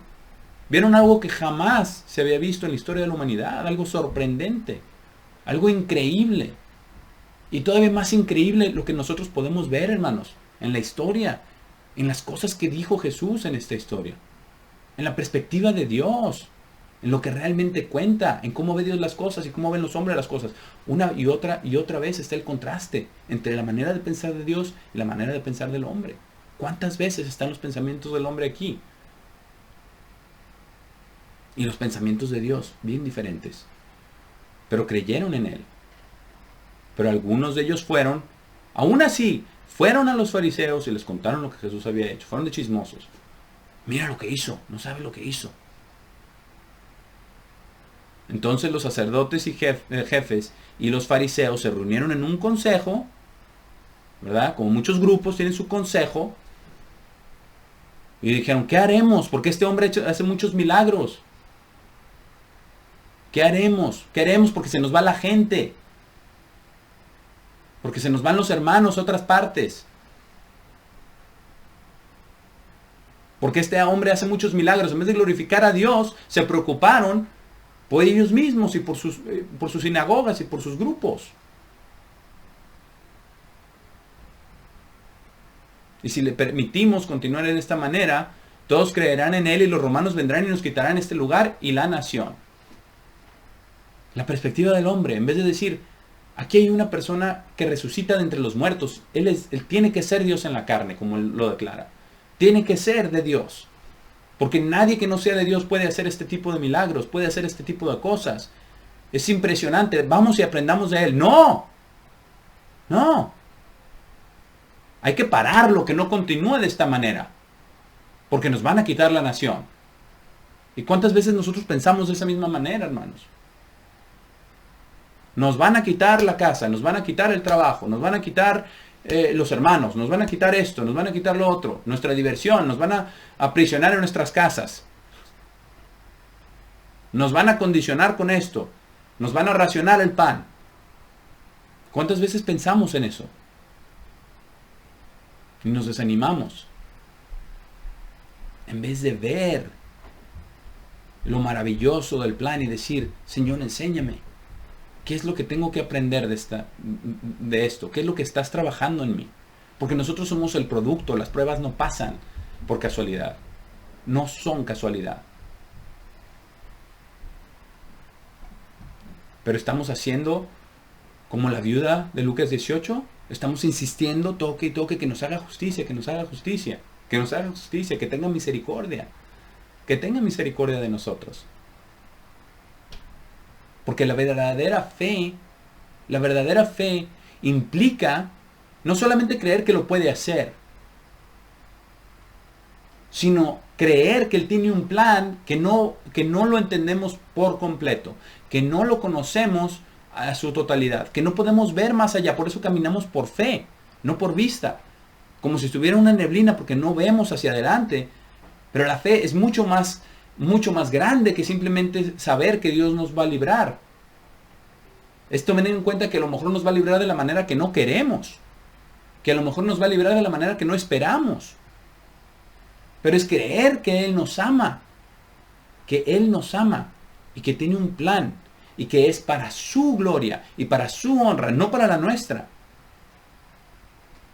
Vieron algo que jamás se había visto en la historia de la humanidad, algo sorprendente, algo increíble. Y todavía más increíble lo que nosotros podemos ver, hermanos, en la historia, en las cosas que dijo Jesús en esta historia, en la perspectiva de Dios, en lo que realmente cuenta, en cómo ve Dios las cosas y cómo ven los hombres las cosas. Una y otra vez está el contraste entre la manera de pensar de Dios y la manera de pensar del hombre. ¿Cuántas veces están los pensamientos del hombre aquí? Y los pensamientos de Dios, bien diferentes. Pero creyeron en él. Pero algunos de ellos aún así, fueron a los fariseos y les contaron lo que Jesús había hecho. Fueron de chismosos. Mira lo que hizo, no sabe lo que hizo. Entonces los sacerdotes y jefes y los fariseos se reunieron en un consejo, ¿verdad? Como muchos grupos tienen su consejo, y dijeron, ¿qué haremos? Porque este hombre hace muchos milagros. ¿Qué haremos? ¿Qué haremos? Porque se nos va la gente. Porque se nos van los hermanos a otras partes. Porque este hombre hace muchos milagros. En vez de glorificar a Dios, se preocuparon por ellos mismos y por sus sinagogas y por sus grupos. Y si le permitimos continuar en esta manera, todos creerán en él y los romanos vendrán y nos quitarán este lugar y la nación. La perspectiva del hombre, en vez de decir, aquí hay una persona que resucita de entre los muertos, él tiene que ser Dios en la carne, como él lo declara. Tiene que ser de Dios. Porque nadie que no sea de Dios puede hacer este tipo de milagros, puede hacer este tipo de cosas. Es impresionante, vamos y aprendamos de él. ¡No! ¡No! Hay que pararlo, que no continúe de esta manera. Porque nos van a quitar la nación. ¿Y cuántas veces nosotros pensamos de esa misma manera, hermanos? Nos van a quitar la casa, nos van a quitar el trabajo, nos van a quitar los hermanos, nos van a quitar esto, nos van a quitar lo otro, nuestra diversión, nos van a aprisionar en nuestras casas. Nos van a condicionar con esto, nos van a racionar el pan. ¿Cuántas veces pensamos en eso? Y nos desanimamos. En vez de ver lo maravilloso del plan y decir, Señor, enséñame. ¿Qué es lo que tengo que aprender de esto? ¿Qué es lo que estás trabajando en mí? Porque nosotros somos el producto, las pruebas no pasan por casualidad. No son casualidad. Pero estamos haciendo como la viuda de Lucas 18. Estamos insistiendo, toque y toque, que nos haga justicia, que nos haga justicia, que nos haga justicia, que tenga misericordia. Que tenga misericordia de nosotros. Porque la verdadera fe implica no solamente creer que lo puede hacer, sino creer que Él tiene un plan que no lo entendemos por completo, que no lo conocemos a su totalidad, que no podemos ver más allá. Por eso caminamos por fe, no por vista, como si estuviera una neblina, porque no vemos hacia adelante. Pero la fe es mucho más grande que simplemente saber que Dios nos va a librar. Es tomar en cuenta que a lo mejor nos va a librar de la manera que no queremos, que a lo mejor nos va a librar de la manera que no esperamos. Pero es creer que Él nos ama, y que tiene un plan, y que es para su gloria y para su honra, no para la nuestra.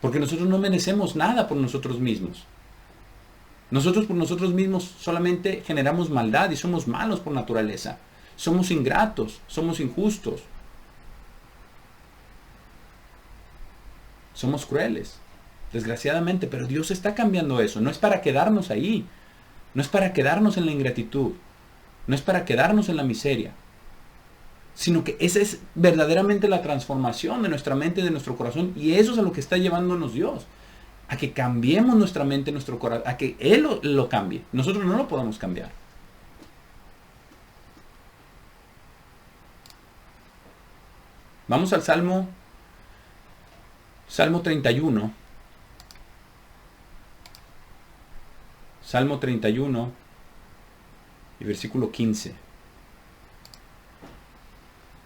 Porque nosotros no merecemos nada por nosotros mismos. Nosotros por nosotros mismos solamente generamos maldad y somos malos por naturaleza. Somos ingratos, somos injustos. Somos crueles, desgraciadamente, pero Dios está cambiando eso. No es para quedarnos ahí. No es para quedarnos en la ingratitud. No es para quedarnos en la miseria. Sino que esa es verdaderamente la transformación de nuestra mente, de nuestro corazón. Y eso es a lo que está llevándonos Dios. A que cambiemos nuestra mente, nuestro corazón. A que Él lo cambie. Nosotros no lo podemos cambiar. Vamos al Salmo 31. Salmo 31 y versículo 15.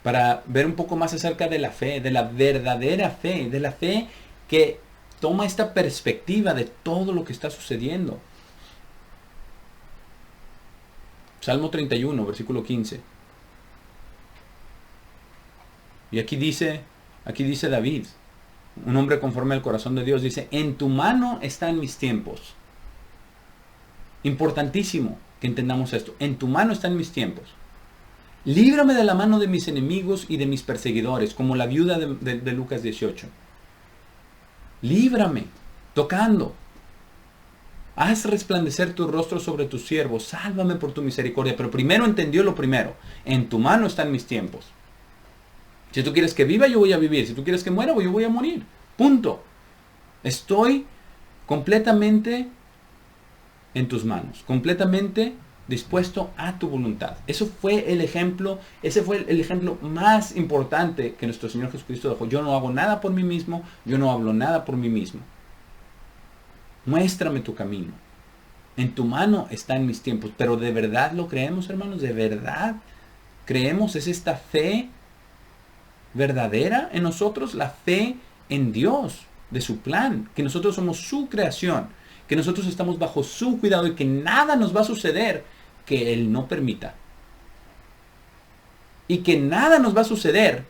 Para ver un poco más acerca de la fe, de la verdadera fe, de la fe que toma esta perspectiva de todo lo que está sucediendo. Salmo 31, versículo 15. Y aquí dice David, un hombre conforme al corazón de Dios, dice, en tu mano están mis tiempos. Importantísimo que entendamos esto. En tu mano están mis tiempos. Líbrame de la mano de mis enemigos y de mis perseguidores, como la viuda de Lucas 18. Líbrame, tocando. Haz resplandecer tu rostro sobre tus siervos. Sálvame por tu misericordia. Pero primero entendió lo primero. En tu mano están mis tiempos. Si tú quieres que viva, yo voy a vivir. Si tú quieres que muera, yo voy a morir. Punto. Estoy completamente en tus manos, completamente dispuesto a tu voluntad. Eso fue el ejemplo, ese fue el ejemplo más importante que nuestro Señor Jesucristo dejó. Yo no hago nada por mí mismo, yo no hablo nada por mí mismo. Muéstrame tu camino. En tu mano están mis tiempos. Pero ¿de verdad lo creemos, hermanos? ¿De verdad creemos? ¿Es esta fe verdadera en nosotros? La fe en Dios, de su plan, que nosotros somos su creación, que nosotros estamos bajo su cuidado y que nada nos va a suceder que Él no permita. Y que nada nos va a suceder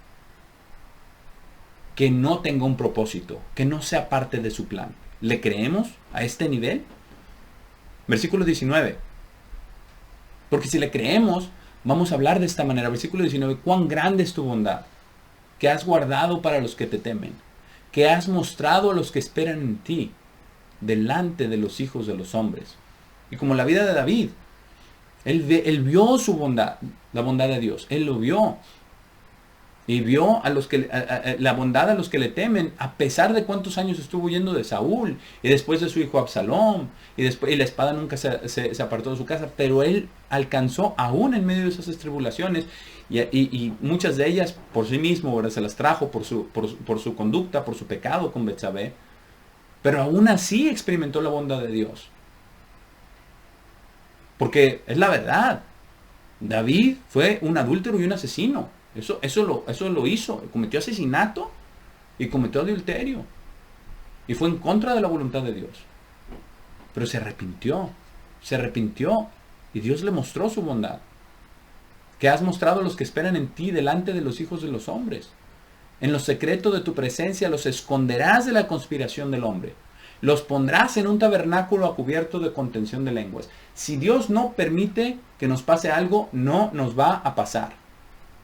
que no tenga un propósito, que no sea parte de su plan. ¿Le creemos a este nivel? Versículo 19. Porque si le creemos, vamos a hablar de esta manera. Versículo 19. Cuán grande es tu bondad, que has guardado para los que te temen, que has mostrado a los que esperan en ti, delante de los hijos de los hombres. Y como la vida de David, él vio su bondad, la bondad de Dios. Él lo vio. Y vio a los que la bondad a los que le temen, a pesar de cuántos años estuvo huyendo de Saúl, y después de su hijo Absalón, y la espada nunca se apartó de su casa, pero él alcanzó aún en medio de esas tribulaciones, y muchas de ellas por sí mismo, ¿verdad? Se las trajo por su conducta, por su pecado con Betsabé, pero aún así experimentó la bondad de Dios. Porque es la verdad, David fue un adúltero y un asesino. Eso lo hizo. Cometió asesinato y cometió adulterio. Y fue en contra de la voluntad de Dios. Pero se arrepintió. Se arrepintió. Y Dios le mostró su bondad. Que has mostrado a los que esperan en ti delante de los hijos de los hombres. En lo secreto de tu presencia los esconderás de la conspiración del hombre. Los pondrás en un tabernáculo a cubierto de contención de lenguas. Si Dios no permite que nos pase algo, no nos va a pasar.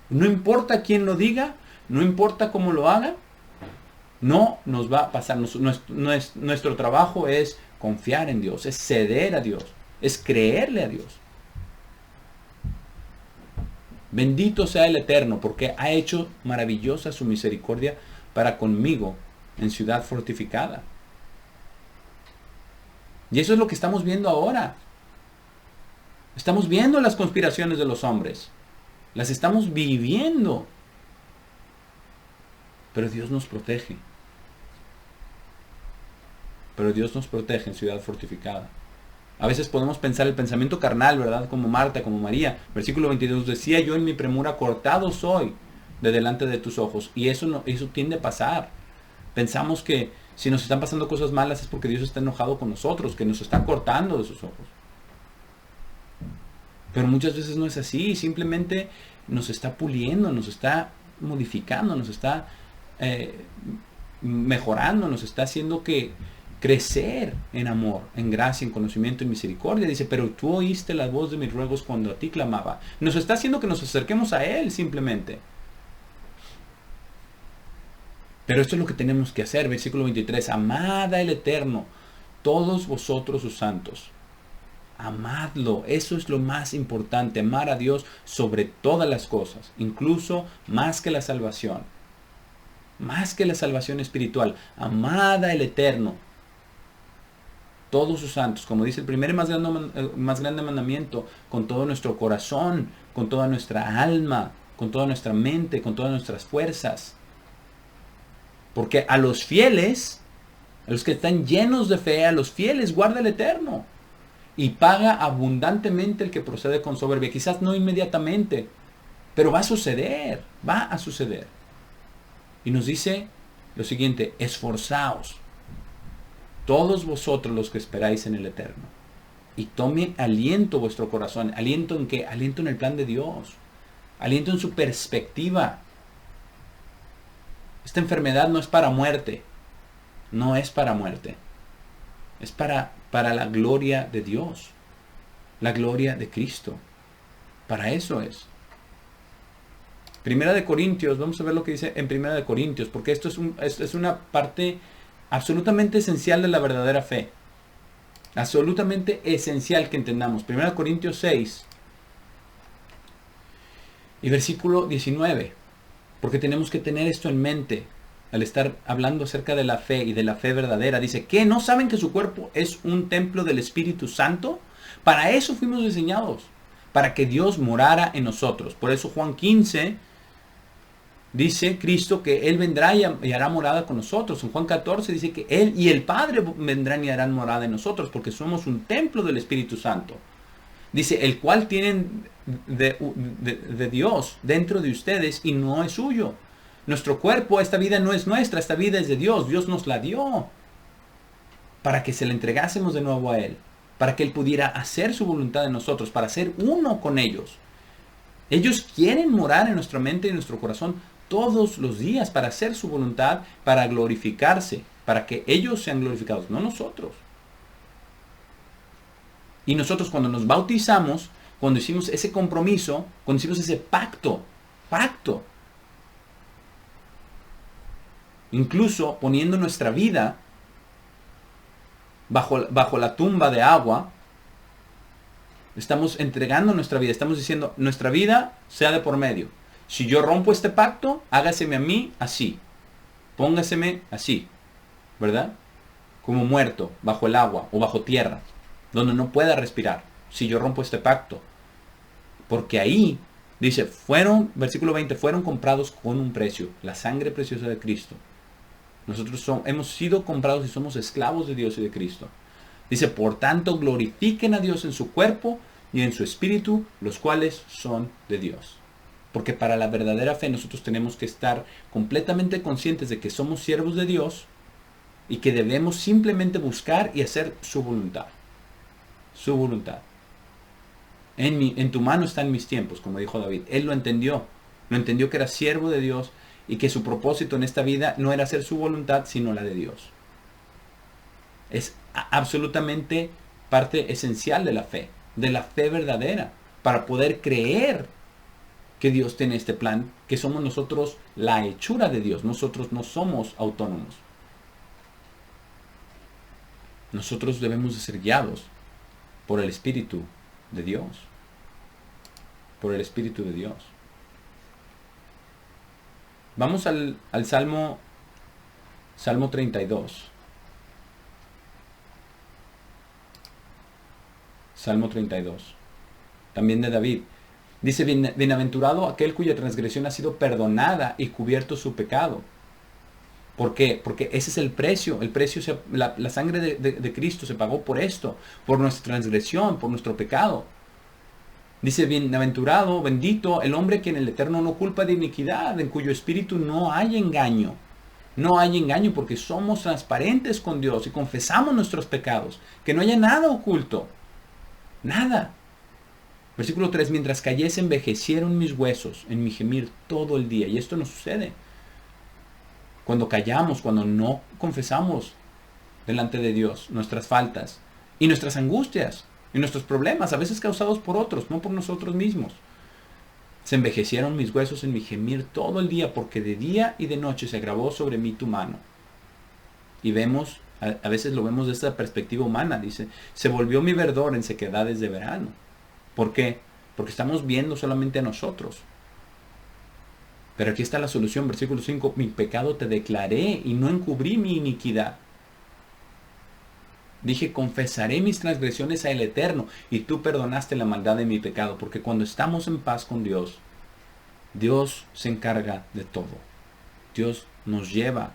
No importa quién lo diga, no importa cómo lo haga, no nos va a pasar. Nuestro trabajo es confiar en Dios, es ceder a Dios, es creerle a Dios. Bendito sea el Eterno, porque ha hecho maravillosa su misericordia para conmigo en ciudad fortificada. Y eso es lo que estamos viendo ahora. Estamos viendo las conspiraciones de los hombres. Las estamos viviendo. Pero Dios nos protege. Pero Dios nos protege en ciudad fortificada. A veces podemos pensar el pensamiento carnal, ¿verdad? Como Marta, como María. Versículo 22. Decía yo en mi premura, cortado soy de delante de tus ojos. Y eso tiende a pasar. Pensamos que si nos están pasando cosas malas es porque Dios está enojado con nosotros, que nos está cortando de sus ojos. Pero muchas veces no es así, simplemente nos está puliendo, nos está modificando, nos está mejorando, nos está haciendo que crecer en amor, en gracia, en conocimiento, en misericordia. Dice, pero tú oíste la voz de mis ruegos cuando a ti clamaba. Nos está haciendo que nos acerquemos a Él simplemente. Pero esto es lo que tenemos que hacer. Versículo 23, amad al Eterno, todos vosotros sus santos. Amadlo, eso es lo más importante, amar a Dios sobre todas las cosas, incluso más que la salvación espiritual. Amad al Eterno, todos sus santos, como dice el primer y más grande mandamiento, con todo nuestro corazón, con toda nuestra alma, con toda nuestra mente, con todas nuestras fuerzas. Porque a los fieles, a los que están llenos de fe, a los fieles guarda el Eterno. Y paga abundantemente el que procede con soberbia. Quizás no inmediatamente, pero va a suceder, Y nos dice lo siguiente, esforzaos, todos vosotros los que esperáis en el Eterno. Y tomen aliento vuestro corazón. ¿Aliento en qué? Aliento en el plan de Dios. Aliento en su perspectiva. Esta enfermedad no es para muerte. No es para muerte. Es para la gloria de Dios, la gloria de Cristo. Para eso es. Primera de Corintios, vamos a ver lo que dice en Primera de Corintios, porque esto es una parte absolutamente esencial de la verdadera fe. Absolutamente esencial que entendamos. Primera de Corintios 6 y versículo 19, porque tenemos que tener esto en mente. al estar hablando acerca de la fe y de la fe verdadera, dice, ¿qué? ¿No saben que su cuerpo es un templo del Espíritu Santo? Para eso fuimos diseñados, para que Dios morara en nosotros. Por eso Juan 15 dice Cristo que Él vendrá y hará morada con nosotros. En Juan 14 dice que Él y el Padre vendrán y harán morada en nosotros, porque somos un templo del Espíritu Santo. Dice, el cual tienen de Dios dentro de ustedes y no es suyo. Nuestro cuerpo, esta vida no es nuestra, esta vida es de Dios. Dios nos la dio para que se la entregásemos de nuevo a Él, para que Él pudiera hacer su voluntad en nosotros, para ser uno con ellos. Ellos quieren morar en nuestra mente y en nuestro corazón todos los días para hacer su voluntad, para glorificarse, para que ellos sean glorificados, no nosotros. Y nosotros cuando nos bautizamos, cuando hicimos ese compromiso, cuando hicimos ese pacto, incluso poniendo nuestra vida bajo la tumba de agua, estamos entregando nuestra vida, estamos diciendo, nuestra vida sea de por medio. Si yo rompo este pacto, hágaseme a mí así, póngaseme así, ¿verdad? Como muerto, bajo el agua o bajo tierra, donde no pueda respirar, si yo rompo este pacto. Porque ahí, dice, versículo 20, fueron comprados con un precio, la sangre preciosa de Cristo. Nosotros hemos sido comprados y somos esclavos de Dios y de Cristo. Dice, por tanto, glorifiquen a Dios en su cuerpo y en su espíritu, los cuales son de Dios. Porque para la verdadera fe nosotros tenemos que estar completamente conscientes de que somos siervos de Dios y que debemos simplemente buscar y hacer su voluntad. Su voluntad. En tu mano están mis tiempos, como dijo David. Él lo entendió que era siervo de Dios y que su propósito en esta vida no era hacer su voluntad, sino la de Dios. Es absolutamente parte esencial de la fe verdadera, para poder creer que Dios tiene este plan, que somos nosotros la hechura de Dios. Nosotros no somos autónomos. Nosotros debemos de ser guiados por el Espíritu de Dios. Por el Espíritu de Dios. Vamos al Salmo 32. Salmo 32. También de David. Dice, bienaventurado aquel cuya transgresión ha sido perdonada y cubierto su pecado. ¿Por qué? Porque ese es el precio. La sangre de Cristo se pagó por esto, por nuestra transgresión, por nuestro pecado. Dice, bienaventurado, bendito, el hombre que en el Eterno no culpa de iniquidad, en cuyo espíritu no hay engaño. No hay engaño porque somos transparentes con Dios y confesamos nuestros pecados. Que no haya nada oculto. Nada. Versículo 3, mientras callé se envejecieron mis huesos en mi gemir todo el día. Y esto no sucede. Cuando callamos, cuando no confesamos delante de Dios nuestras faltas y nuestras angustias y nuestros problemas, a veces causados por otros, no por nosotros mismos. Se envejecieron mis huesos en mi gemir todo el día, porque de día y de noche se agravó sobre mí tu mano. Y vemos, a veces lo vemos desde esta perspectiva humana, dice, se volvió mi verdor en sequedades de verano. ¿Por qué? Porque estamos viendo solamente a nosotros. Pero aquí está la solución, versículo 5, mi pecado te declaré y no encubrí mi iniquidad. Dije, confesaré mis transgresiones al Eterno y tú perdonaste la maldad de mi pecado. Porque cuando estamos en paz con Dios, Dios se encarga de todo. Dios nos lleva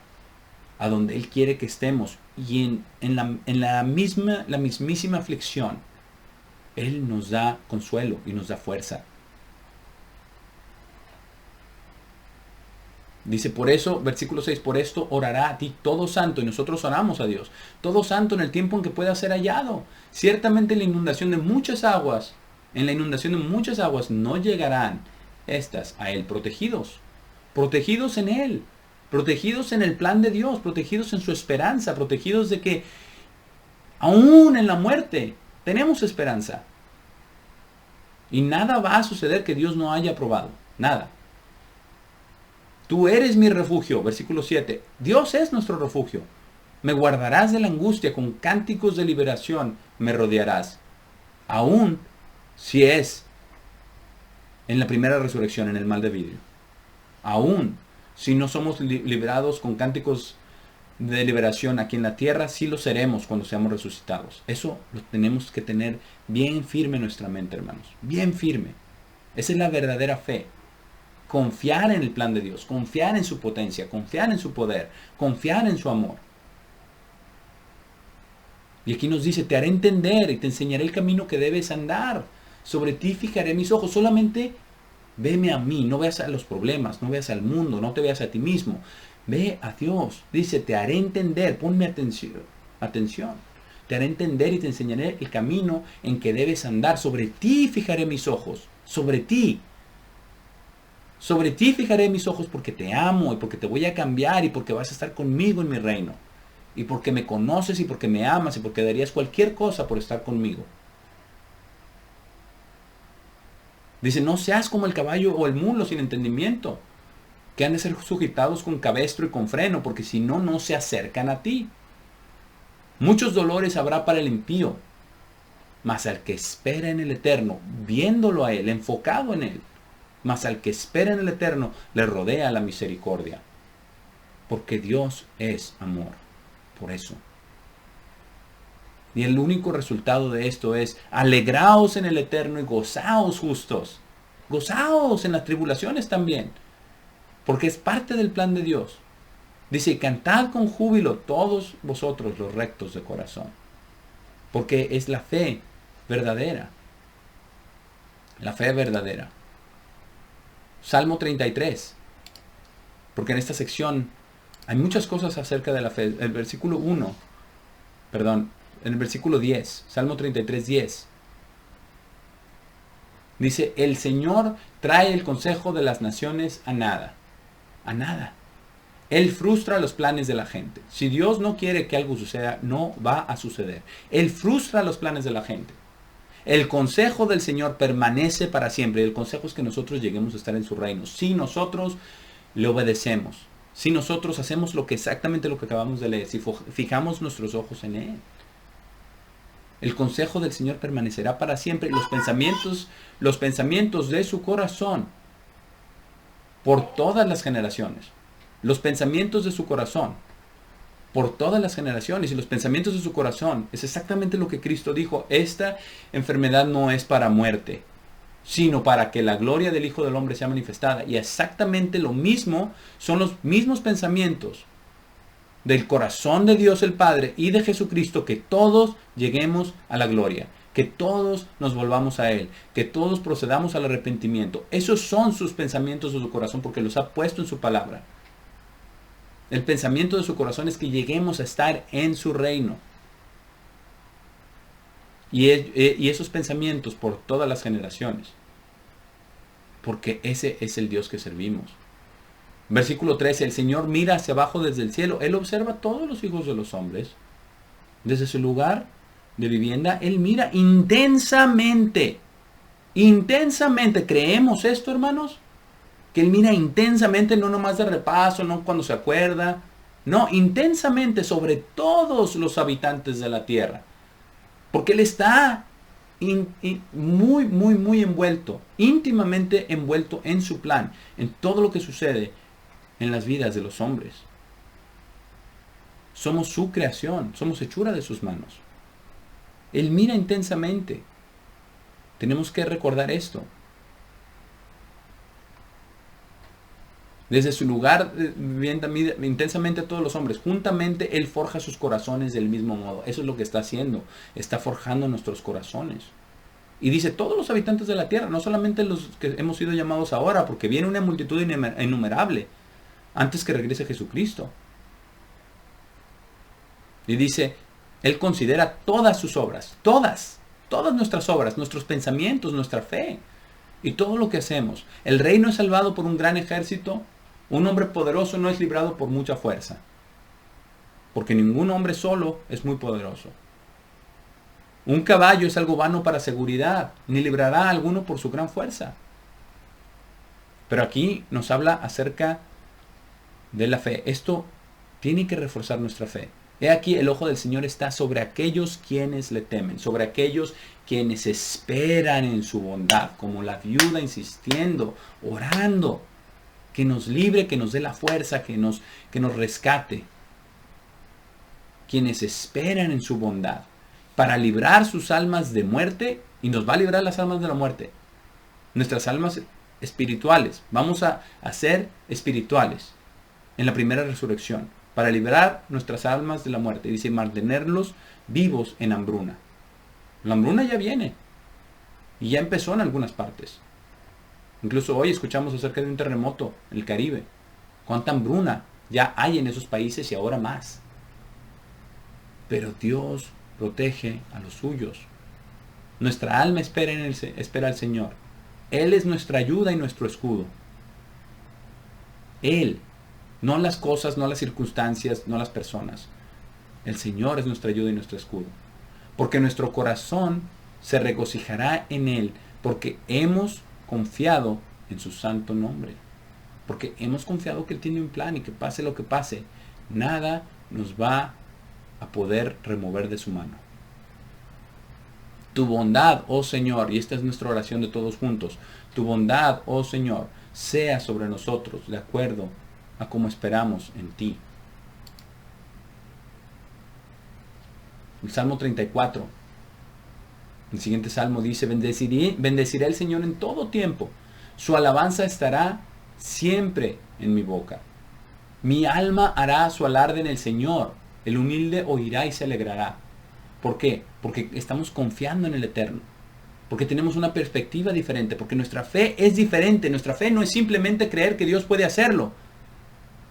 a donde Él quiere que estemos. Y en la mismísima aflicción, Él nos da consuelo y nos da fuerza. Dice, por eso, versículo 6, por esto orará a ti todo santo, y nosotros oramos a Dios, todo santo en el tiempo en que pueda ser hallado. Ciertamente en la inundación de muchas aguas no llegarán estas a Él, protegidos en Él, protegidos en el plan de Dios, protegidos en su esperanza, protegidos de que aún en la muerte tenemos esperanza. Y nada va a suceder que Dios no haya aprobado, nada. Tú eres mi refugio, versículo 7. Dios es nuestro refugio. Me guardarás de la angustia, con cánticos de liberación me rodearás. Aún si es en la primera resurrección, en el mal de vidrio. Aún Si no somos liberados con cánticos de liberación aquí en la tierra, sí lo seremos cuando seamos resucitados. Eso lo tenemos que tener bien firme en nuestra mente, hermanos. Bien firme. Esa es la verdadera fe. Confiar en el plan de Dios, confiar en su potencia, confiar en su poder, confiar en su amor. Y aquí nos dice, te haré entender y te enseñaré el camino que debes andar. Sobre ti fijaré mis ojos. Solamente veme a mí, no veas a los problemas, no veas al mundo, no te veas a ti mismo. Ve a Dios. Dice, te haré entender, ponme atención. Te haré entender y te enseñaré el camino en que debes andar. Sobre ti fijaré mis ojos. Sobre ti. Sobre ti fijaré mis ojos porque te amo y porque te voy a cambiar y porque vas a estar conmigo en mi reino. Y porque me conoces y porque me amas y porque darías cualquier cosa por estar conmigo. Dice, no seas como el caballo o el mulo sin entendimiento, que han de ser sujetados con cabestro y con freno, porque si no, no se acercan a ti. Muchos dolores habrá para el impío, mas al que espera en el Eterno, viéndolo a él, enfocado en él, mas al que espera en el Eterno, le rodea la misericordia. Porque Dios es amor. Por eso. Y el único resultado de esto es, alegraos en el Eterno y gozaos justos. Gozaos en las tribulaciones también. Porque es parte del plan de Dios. Dice, cantad con júbilo todos vosotros los rectos de corazón. Porque es la fe verdadera. La fe verdadera. Salmo 33. Porque en esta sección hay muchas cosas acerca de la fe. El versículo 1, perdón, en el versículo 10, Salmo 33, 10. Dice, el Señor trae el consejo de las naciones a nada. A nada. Él frustra los planes de la gente. Si Dios no quiere que algo suceda, no va a suceder. Él frustra los planes de la gente. El consejo del Señor permanece para siempre. Y el consejo es que nosotros lleguemos a estar en su reino. Si nosotros le obedecemos. Si nosotros hacemos exactamente lo que acabamos de leer. Si fijamos nuestros ojos en Él. El consejo del Señor permanecerá para siempre. Los pensamientos de su corazón por todas las generaciones. Los pensamientos de su corazón por todas las generaciones. Y los pensamientos de su corazón es exactamente lo que Cristo dijo. Esta enfermedad no es para muerte, sino para que la gloria del Hijo del Hombre sea manifestada. Y exactamente lo mismo son los mismos pensamientos del corazón de Dios el Padre y de Jesucristo, que todos lleguemos a la gloria, que todos nos volvamos a Él, que todos procedamos al arrepentimiento. Esos son sus pensamientos de su corazón, porque los ha puesto en su palabra. El pensamiento de su corazón es que lleguemos a estar en su reino. Y esos pensamientos por todas las generaciones. Porque ese es el Dios que servimos. Versículo 13. El Señor mira hacia abajo desde el cielo. Él observa a todos los hijos de los hombres. Desde su lugar de vivienda, Él mira intensamente. Intensamente. ¿Creemos esto, hermanos? Que Él mira intensamente, no nomás de repaso, no cuando se acuerda. No, intensamente sobre todos los habitantes de la tierra. Porque Él está muy envuelto, íntimamente envuelto en su plan, en todo lo que sucede en las vidas de los hombres. Somos su creación, somos hechura de sus manos. Él mira intensamente. Tenemos que recordar esto. Desde su lugar mira intensamente a todos los hombres. Juntamente Él forja sus corazones del mismo modo. Eso es lo que está haciendo. Está forjando nuestros corazones. Y dice, todos los habitantes de la tierra, no solamente los que hemos sido llamados ahora, porque viene una multitud innumerable antes que regrese Jesucristo. Y dice, Él considera todas sus obras, todas nuestras obras, nuestros pensamientos, nuestra fe y todo lo que hacemos. El reino es salvado por un gran ejército. Un hombre poderoso no es librado por mucha fuerza, porque ningún hombre solo es muy poderoso. Un caballo es algo vano para seguridad, ni librará a alguno por su gran fuerza. Pero aquí nos habla acerca de la fe. Esto tiene que reforzar nuestra fe. He aquí, el ojo del Señor está sobre aquellos quienes le temen, sobre aquellos quienes esperan en su bondad, como la viuda insistiendo, orando, que nos libre, que nos dé la fuerza, que nos rescate. Quienes esperan en su bondad para librar sus almas de muerte, y nos va a librar las almas de la muerte, nuestras almas espirituales, vamos a ser espirituales en la primera resurrección, para liberar nuestras almas de la muerte, dice, mantenerlos vivos en hambruna. La hambruna ya viene, y ya empezó en algunas partes. Incluso hoy escuchamos acerca de un terremoto en el Caribe. Cuánta hambruna ya hay en esos países y ahora más. Pero Dios protege a los suyos. Nuestra alma espera al Señor. Él es nuestra ayuda y nuestro escudo. Él, no las cosas, no las circunstancias, no las personas. El Señor es nuestra ayuda y nuestro escudo. Porque nuestro corazón se regocijará en Él, porque hemos confiado en su santo nombre. Porque hemos confiado que Él tiene un plan y que pase lo que pase, nada nos va a poder remover de su mano. Tu bondad, oh Señor, y esta es nuestra oración de todos juntos, tu bondad, oh Señor, sea sobre nosotros de acuerdo a como esperamos en ti. El Salmo 34, el siguiente salmo dice, bendeciré al Señor en todo tiempo, su alabanza estará siempre en mi boca. Mi alma hará su alarde en el Señor, el humilde oirá y se alegrará. ¿Por qué? Porque estamos confiando en el Eterno. Porque tenemos una perspectiva diferente. Porque nuestra fe es diferente. Nuestra fe no es simplemente creer que Dios puede hacerlo.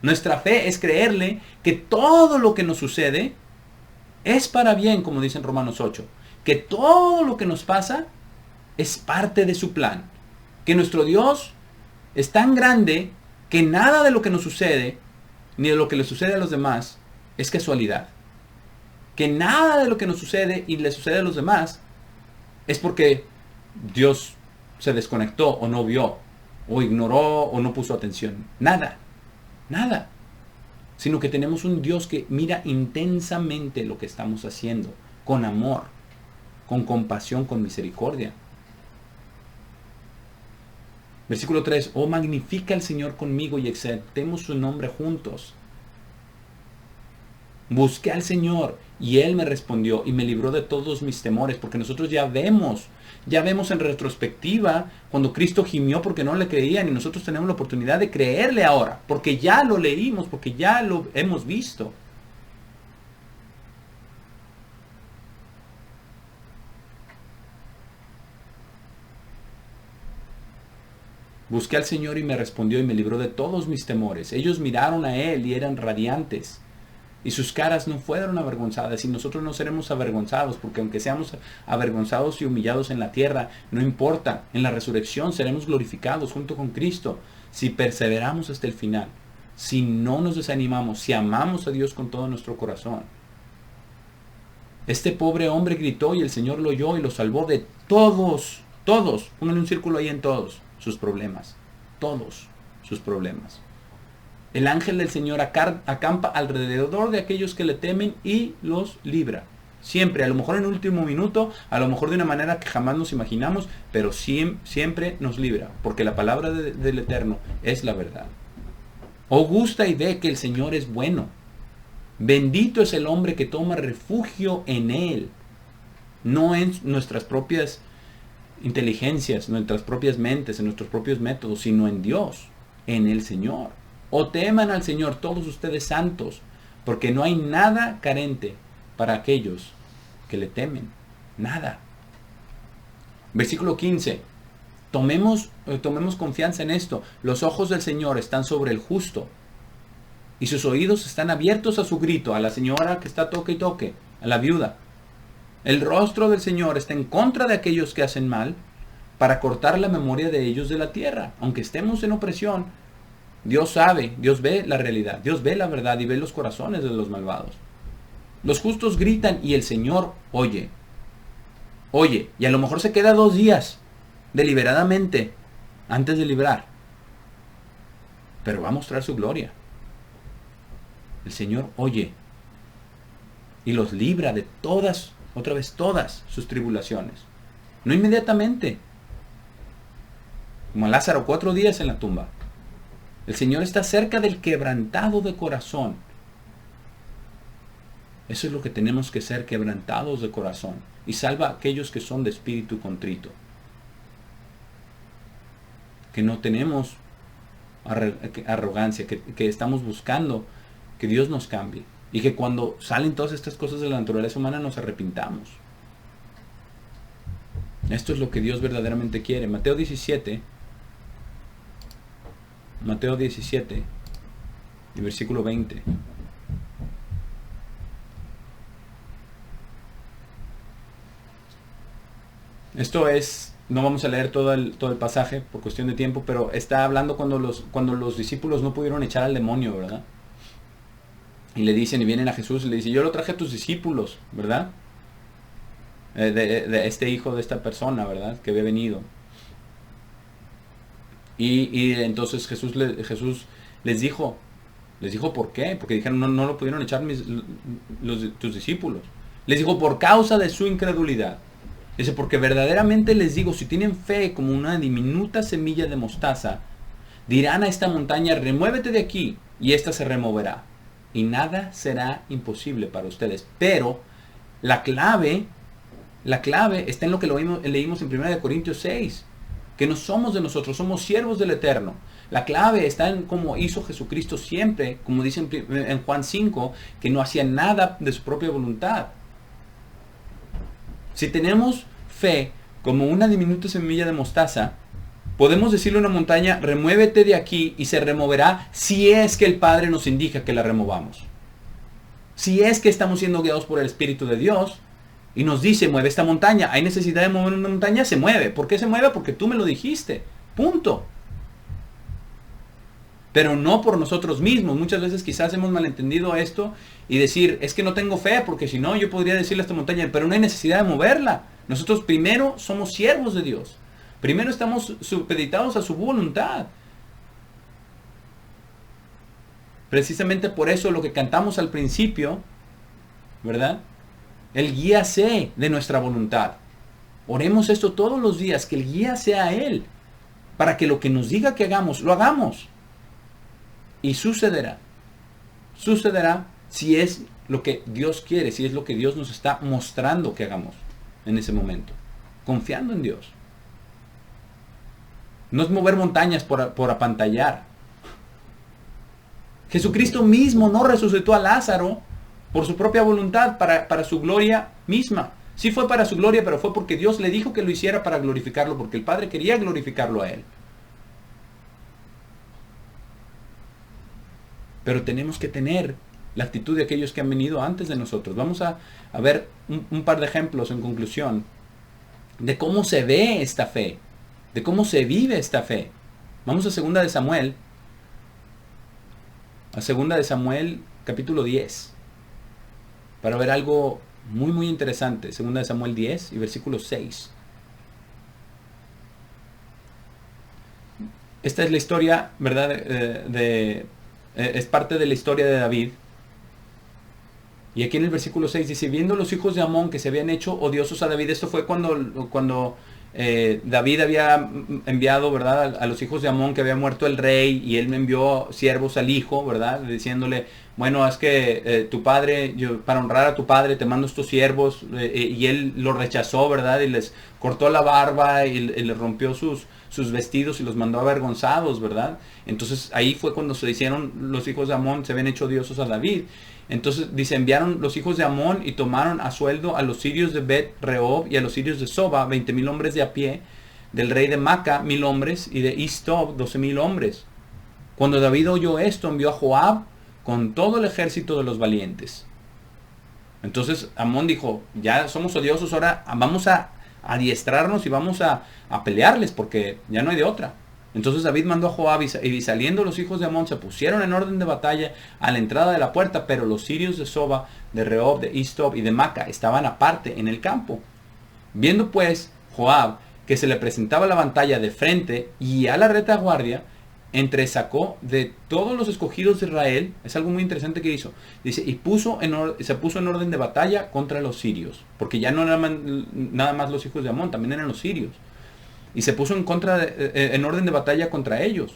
Nuestra fe es creerle que todo lo que nos sucede es para bien, como dice en Romanos 8. Que todo lo que nos pasa es parte de su plan. Que nuestro Dios es tan grande que nada de lo que nos sucede, ni de lo que le sucede a los demás, es casualidad. Que nada de lo que nos sucede y le sucede a los demás es porque Dios se desconectó o no vio, o ignoró o no puso atención. Nada, nada. Sino que tenemos un Dios que mira intensamente lo que estamos haciendo, con amor, con compasión, con misericordia. Versículo 3, oh magnifica al Señor conmigo y exaltemos su nombre juntos. Busqué al Señor y Él me respondió y me libró de todos mis temores, porque nosotros ya vemos en retrospectiva cuando Cristo gimió porque no le creían y nosotros tenemos la oportunidad de creerle ahora, porque ya lo leímos, porque ya lo hemos visto. Busqué al Señor y me respondió y me libró de todos mis temores. Ellos miraron a Él y eran radiantes. Y sus caras no fueron avergonzadas, y nosotros no seremos avergonzados, porque aunque seamos avergonzados y humillados en la tierra, no importa, en la resurrección seremos glorificados junto con Cristo, si perseveramos hasta el final, si no nos desanimamos, si amamos a Dios con todo nuestro corazón. Este pobre hombre gritó y el Señor lo oyó y lo salvó de todos, pónganle un círculo ahí en todos sus problemas, todos sus problemas. El ángel del Señor acampa alrededor de aquellos que le temen y los libra. Siempre, a lo mejor en último minuto, a lo mejor de una manera que jamás nos imaginamos, pero siempre nos libra, porque la palabra del Eterno es la verdad. Oh, gusta y ve que el Señor es bueno. Bendito es el hombre que toma refugio en Él, no en nuestras propias inteligencias, nuestras propias mentes, en nuestros propios métodos, sino en Dios, en el Señor. O teman al Señor todos ustedes santos, porque no hay nada carente para aquellos que le temen. Nada. Versículo 15. Tomemos confianza en esto. Los ojos del Señor están sobre el justo, y sus oídos están abiertos a su grito, a la señora que está toque y toque, a la viuda. El rostro del Señor está en contra de aquellos que hacen mal, para cortar la memoria de ellos de la tierra. Aunque estemos en opresión, Dios sabe, Dios ve la realidad, Dios ve la verdad y ve los corazones de los malvados. Los justos gritan y el Señor oye. Oye, y a lo mejor se queda 2 días deliberadamente antes de librar, pero va a mostrar su gloria. El Señor oye y los libra de todas sus tribulaciones. No inmediatamente, como a Lázaro, 4 días en la tumba. El Señor está cerca del quebrantado de corazón. Eso es lo que tenemos que ser, quebrantados de corazón. Y salva a aquellos que son de espíritu contrito. Que no tenemos arrogancia, que estamos buscando que Dios nos cambie. Y que cuando salen todas estas cosas de la naturaleza humana nos arrepintamos. Esto es lo que Dios verdaderamente quiere. Mateo 17, y versículo 20. Esto es, no vamos a leer todo el pasaje por cuestión de tiempo, pero está hablando cuando los discípulos no pudieron echar al demonio, ¿verdad? Y le dicen, y vienen a Jesús y le dicen, yo lo traje a tus discípulos, ¿verdad? De este hijo de esta persona, ¿verdad? Que había venido. Y entonces Jesús les dijo ¿por qué? Porque dijeron, no lo pudieron echar tus discípulos. Les dijo, por causa de su incredulidad. Dice, porque verdaderamente les digo, si tienen fe como una diminuta semilla de mostaza, dirán a esta montaña, remuévete de aquí, y ésta se removerá. Y nada será imposible para ustedes. Pero la clave está en lo que leímos en 1 Corintios 6. Que no somos de nosotros, somos siervos del Eterno. La clave está en cómo hizo Jesucristo siempre, como dice en Juan 5, que no hacía nada de su propia voluntad. Si tenemos fe como una diminuta semilla de mostaza, podemos decirle a una montaña, remuévete de aquí y se removerá si es que el Padre nos indica que la removamos. Si es que estamos siendo guiados por el Espíritu de Dios y nos dice, mueve esta montaña. Hay necesidad de mover una montaña, se mueve. ¿Por qué se mueve? Porque tú me lo dijiste. Punto. Pero no por nosotros mismos. Muchas veces quizás hemos malentendido esto y decir, es que no tengo fe, porque si no yo podría decirle a esta montaña, pero no hay necesidad de moverla. Nosotros primero somos siervos de Dios. Primero estamos supeditados a su voluntad. Precisamente por eso lo que cantamos al principio, ¿verdad? El guía sé de nuestra voluntad. Oremos esto todos los días, que el guía sea Él, para que lo que nos diga que hagamos, lo hagamos. Y sucederá. Sucederá si es lo que Dios quiere, si es lo que Dios nos está mostrando que hagamos en ese momento. Confiando en Dios. No es mover montañas por apantallar. Jesucristo mismo no resucitó a Lázaro por su propia voluntad, para su gloria misma. Sí fue para su gloria, pero fue porque Dios le dijo que lo hiciera para glorificarlo, porque el Padre quería glorificarlo a Él. Pero tenemos que tener la actitud de aquellos que han venido antes de nosotros. Vamos a ver un par de ejemplos en conclusión de cómo se ve esta fe, de cómo se vive esta fe. Vamos a 2 de Samuel, capítulo 10, para ver algo muy muy interesante. 2 de Samuel 10 y versículo 6. Esta es la historia, ¿verdad? Es parte de la historia de David. Y aquí en el versículo 6 dice, viendo los hijos de Amón que se habían hecho odiosos a David. Esto fue cuando David había enviado, ¿verdad?, a los hijos de Amón, que había muerto el rey, y él me envió siervos al hijo, ¿verdad?, diciéndole, bueno, es que tu padre, para honrar a tu padre te mando estos siervos, y él lo rechazó, ¿verdad?, y les cortó la barba y les rompió sus vestidos y los mandó avergonzados, ¿verdad? Entonces ahí fue cuando se hicieron los hijos de Amón, se habían hecho odiosos a David. Entonces dice, enviaron los hijos de Amón y tomaron a sueldo a los sirios de Bet Rehob y a los sirios de Soba, 20,000 hombres de a pie, del rey de Maca, 1,000 hombres, y de Istob, 12,000 hombres. Cuando David oyó esto, envió a Joab con todo el ejército de los valientes. Entonces Amón dijo, ya somos odiosos, ahora vamos a adiestrarnos y vamos a pelearles, porque ya no hay de otra. Entonces David mandó a Joab, y saliendo los hijos de Amón se pusieron en orden de batalla a la entrada de la puerta, pero los sirios de Soba, de Rehob, de Istob y de Maca estaban aparte en el campo. Viendo pues Joab que se le presentaba la batalla de frente y a la retaguardia, entresacó de todos los escogidos de Israel. Es algo muy interesante que hizo. Dice, y se puso en orden de batalla contra los sirios, porque ya no eran nada más los hijos de Amón, también eran los sirios. Y se puso en orden de batalla contra ellos.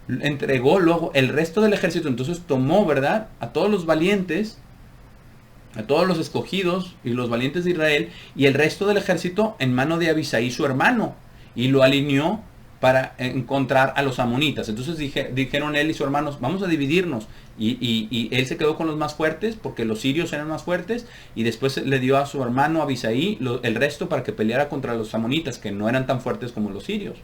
entregó luego el resto del ejército. Entonces tomó, ¿verdad?, a todos los valientes, a todos los escogidos y los valientes de Israel, y el resto del ejército en mano de Abisai, su hermano, y lo alineó para encontrar a los amonitas. Entonces dijeron él y sus hermanos, vamos a dividirnos. Y él se quedó con los más fuertes, porque los sirios eran más fuertes, y después le dio a su hermano Abisai el resto para que peleara contra los amonitas, que no eran tan fuertes como los sirios.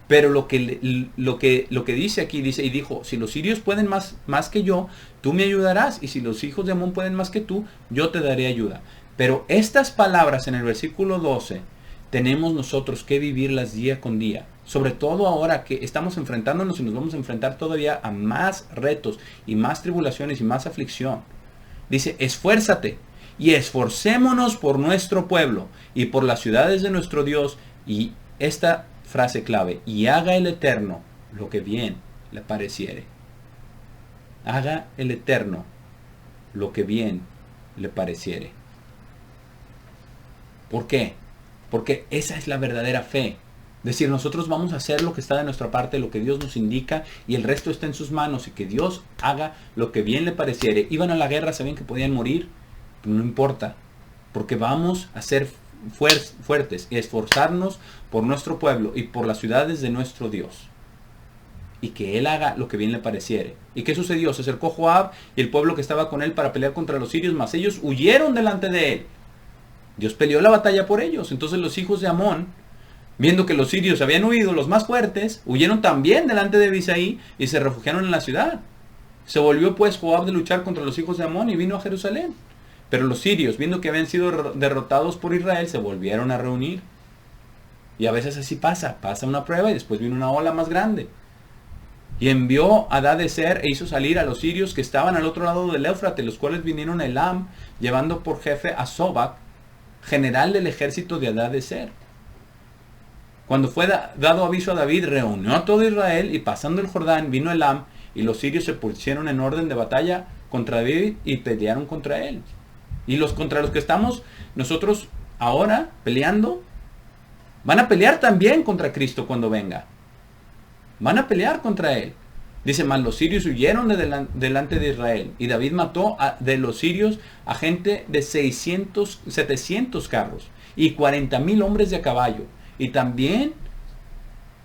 Pero lo que dice aquí, dice, y dijo, si los sirios pueden más que yo, tú me ayudarás, y si los hijos de Amón pueden más que tú, yo te daré ayuda. Pero estas palabras en el versículo 12, tenemos nosotros que vivirlas día con día. Sobre todo ahora que estamos enfrentándonos y nos vamos a enfrentar todavía a más retos y más tribulaciones y más aflicción. Dice, esfuérzate y esforcémonos por nuestro pueblo y por las ciudades de nuestro Dios. Y esta frase clave, y haga el Eterno lo que bien le pareciere. Haga el Eterno lo que bien le pareciere. ¿Por qué? Porque esa es la verdadera fe. Es decir, nosotros vamos a hacer lo que está de nuestra parte, lo que Dios nos indica, y el resto está en sus manos, y que Dios haga lo que bien le pareciere. Iban a la guerra, sabían que podían morir, pero no importa, porque vamos a ser fuertes y esforzarnos por nuestro pueblo y por las ciudades de nuestro Dios. Y que Él haga lo que bien le pareciere. ¿Y qué sucedió? Se acercó Joab y el pueblo que estaba con él para pelear contra los sirios, mas ellos huyeron delante de él. Dios peleó la batalla por ellos. Entonces los hijos de Amón, viendo que los sirios habían huido, los más fuertes, huyeron también delante de Abisai y se refugiaron en la ciudad. Se volvió pues Joab de luchar contra los hijos de Amón y vino a Jerusalén. Pero los sirios, viendo que habían sido derrotados por Israel, se volvieron a reunir. Y a veces así pasa una prueba y después viene una ola más grande. Y envió a Hadadezer e hizo salir a los sirios que estaban al otro lado del Éufrates, los cuales vinieron a Elam, llevando por jefe a Sobac, general del ejército de Hadadezer. Cuando fue dado aviso a David, reunió a todo Israel y pasando el Jordán vino Elam, y los sirios se pusieron en orden de batalla contra David y pelearon contra él. Y contra los que estamos nosotros ahora peleando, van a pelear también contra Cristo cuando venga. Van a pelear contra él. Dice, mas los sirios huyeron delante de Israel. Y David mató de los sirios a gente de 700 carros y 40,000 hombres de a caballo. Y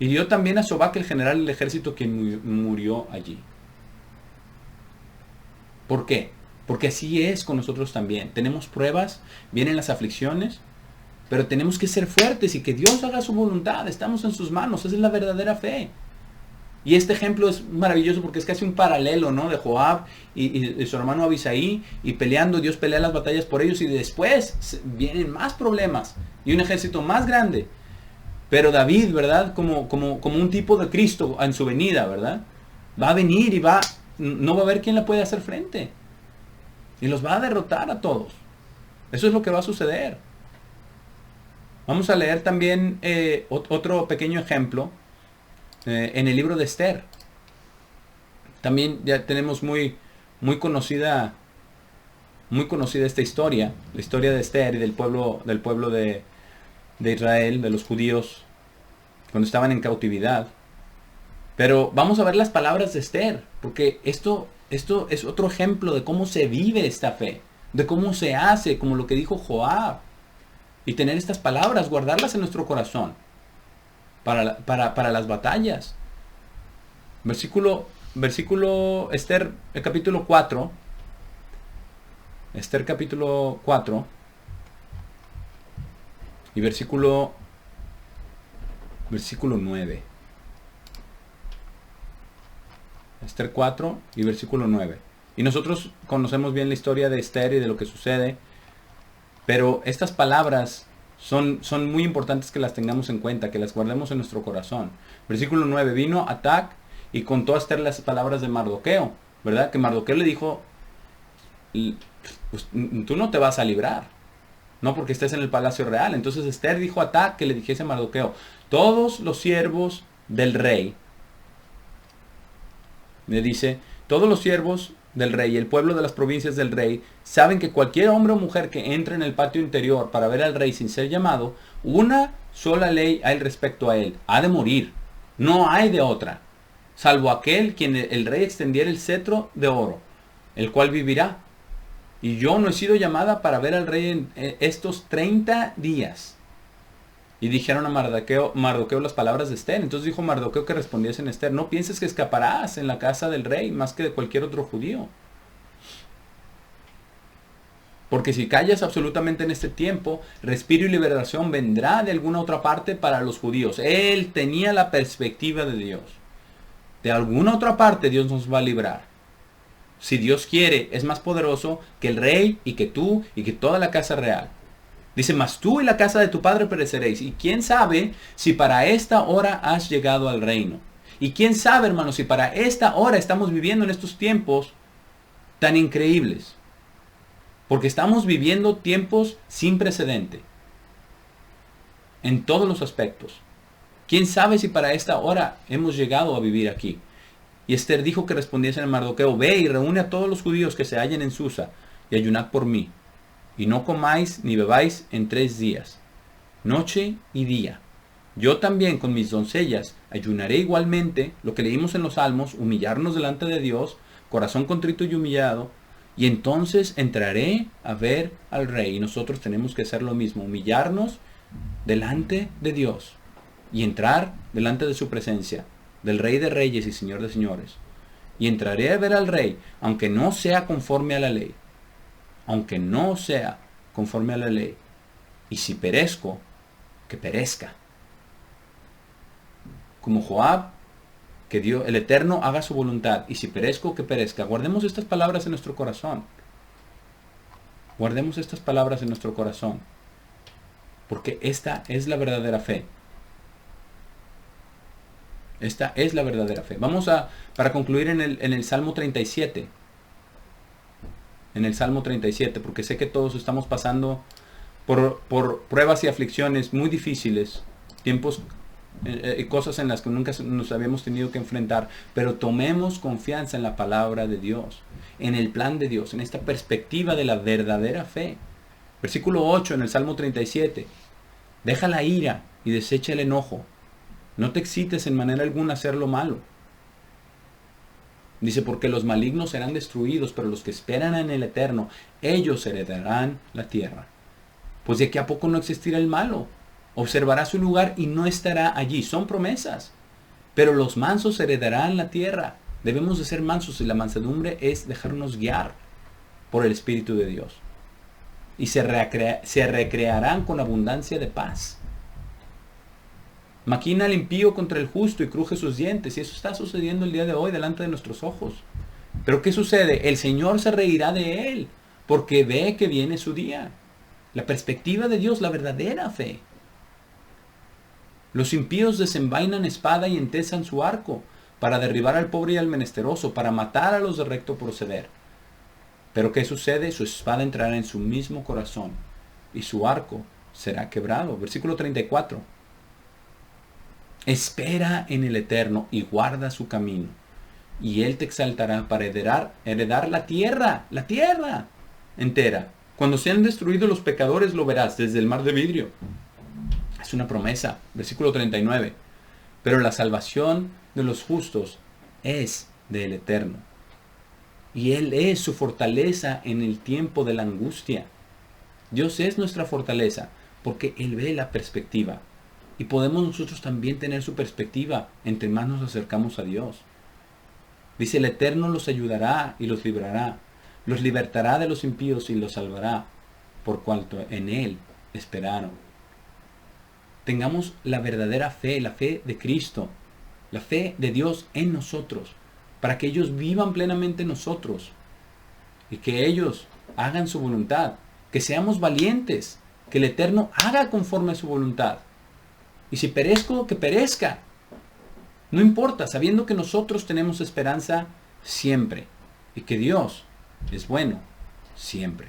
dio también a Sobac, el general del ejército, quien murió allí. ¿Por qué? Porque así es con nosotros también. Tenemos pruebas, vienen las aflicciones, pero tenemos que ser fuertes y que Dios haga su voluntad. Estamos en sus manos. Esa es la verdadera fe. Y este ejemplo es maravilloso porque es casi un paralelo, ¿no? De Joab y su hermano Abisai, y peleando, Dios pelea las batallas por ellos, y después vienen más problemas y un ejército más grande. Pero David, ¿verdad? Como un tipo de Cristo en su venida, ¿verdad? Va a venir y no va a haber quién le puede hacer frente. Y los va a derrotar a todos. Eso es lo que va a suceder. Vamos a leer también otro pequeño ejemplo en el libro de Esther. También ya tenemos muy conocida esta historia, la historia de Esther y del pueblo de Israel, de los judíos, cuando estaban en cautividad. Pero vamos a ver las palabras de Esther, porque esto es otro ejemplo de cómo se vive esta fe, de cómo se hace, como lo que dijo Joab. Y tener estas palabras, guardarlas en nuestro corazón para las batallas. Versículo Esther, capítulo 4. Esther capítulo 4 y versículo 9. Esther 4 y versículo 9. Y nosotros conocemos bien la historia de Esther y de lo que sucede, pero estas palabras son muy importantes que las tengamos en cuenta, que las guardemos en nuestro corazón. Versículo 9. Vino Atac y contó a Esther las palabras de Mardoqueo, ¿verdad? Que Mardoqueo le dijo, pues, tú no te vas a librar, no porque estés en el palacio real. Entonces Esther dijo a Atac que le dijese a Mardoqueo, todos los siervos del rey, le dice, todos los siervos del rey y el pueblo de las provincias del rey saben que cualquier hombre o mujer que entre en el patio interior para ver al rey sin ser llamado, una sola ley hay respecto a él: ha de morir, no hay de otra. salvo aquel quien el rey extendiera el cetro de oro, el cual vivirá. Y yo no he sido llamada para ver al rey en estos 30 días. Y dijeron a Mardoqueo las palabras de Esther. Entonces dijo Mardoqueo que respondiese en Esther: no pienses que escaparás en la casa del rey más que de cualquier otro judío. Porque si callas absolutamente en este tiempo, respiro y liberación vendrá de alguna otra parte para los judíos. Él tenía la perspectiva de Dios. De alguna otra parte Dios nos va a librar. Si Dios quiere, es más poderoso que el rey y que tú y que toda la casa real. Dice: mas tú y la casa de tu padre pereceréis. Y quién sabe si para esta hora has llegado al reino. Y quién sabe, hermanos, si para esta hora estamos viviendo en estos tiempos tan increíbles. Porque estamos viviendo tiempos sin precedente. En todos los aspectos. Quién sabe si para esta hora hemos llegado a vivir aquí. Y Esther dijo que respondiesen a Mardoqueo: ve y reúne a todos los judíos que se hallen en Susa y ayunad por mí. Y no comáis ni bebáis en 3 días, noche y día. Yo también con mis doncellas ayunaré igualmente, lo que leímos en los Salmos, humillarnos delante de Dios, corazón contrito y humillado, y entonces entraré a ver al rey. Y nosotros tenemos que hacer lo mismo, humillarnos delante de Dios y entrar delante de su presencia, del Rey de Reyes y Señor de Señores. Y entraré a ver al rey, aunque no sea conforme a la ley. Aunque no sea conforme a la ley. Y si perezco, que perezca. Como Joab, que Dios, el Eterno, haga su voluntad. Y si perezco, que perezca. Guardemos estas palabras en nuestro corazón. Guardemos estas palabras en nuestro corazón. Porque esta es la verdadera fe. Esta es la verdadera fe. Vamos para concluir en el Salmo 37. En el Salmo 37, porque sé que todos estamos pasando por pruebas y aflicciones muy difíciles, tiempos y cosas en las que nunca nos habíamos tenido que enfrentar, pero tomemos confianza en la palabra de Dios, en el plan de Dios, en esta perspectiva de la verdadera fe. Versículo 8 en el Salmo 37. Deja la ira y desecha el enojo. No te excites en manera alguna a hacer lo malo. Dice: porque los malignos serán destruidos, pero los que esperan en el Eterno, ellos heredarán la tierra. Pues de aquí a poco no existirá el malo. Observará su lugar y no estará allí. Son promesas. Pero los mansos heredarán la tierra. Debemos de ser mansos, y la mansedumbre es dejarnos guiar por el Espíritu de Dios. Y se recrearán con abundancia de paz. Maquina el impío contra el justo y cruje sus dientes. Y eso está sucediendo el día de hoy delante de nuestros ojos. Pero ¿qué sucede? El Señor se reirá de él, porque ve que viene su día. La perspectiva de Dios, la verdadera fe. Los impíos desenvainan espada y entesan su arco, para derribar al pobre y al menesteroso, para matar a los de recto proceder. Pero ¿qué sucede? Su espada entrará en su mismo corazón, y su arco será quebrado. Versículo 34. Espera en el Eterno y guarda su camino, y Él te exaltará para heredar la tierra entera. Cuando sean destruidos los pecadores, lo verás desde el mar de vidrio. Es una promesa. Versículo 39. Pero la salvación de los justos es del Eterno, y Él es su fortaleza en el tiempo de la angustia. Dios es nuestra fortaleza, porque Él ve la perspectiva. Y podemos nosotros también tener su perspectiva entre más nos acercamos a Dios. Dice: el Eterno los ayudará y los librará. Los libertará de los impíos y los salvará, por cuanto en Él esperaron. Tengamos la verdadera fe, la fe de Cristo, la fe de Dios en nosotros, para que ellos vivan plenamente en nosotros y que ellos hagan su voluntad, que seamos valientes, que el Eterno haga conforme a su voluntad. Y si perezco, que perezca. No importa, sabiendo que nosotros tenemos esperanza siempre y que Dios es bueno siempre.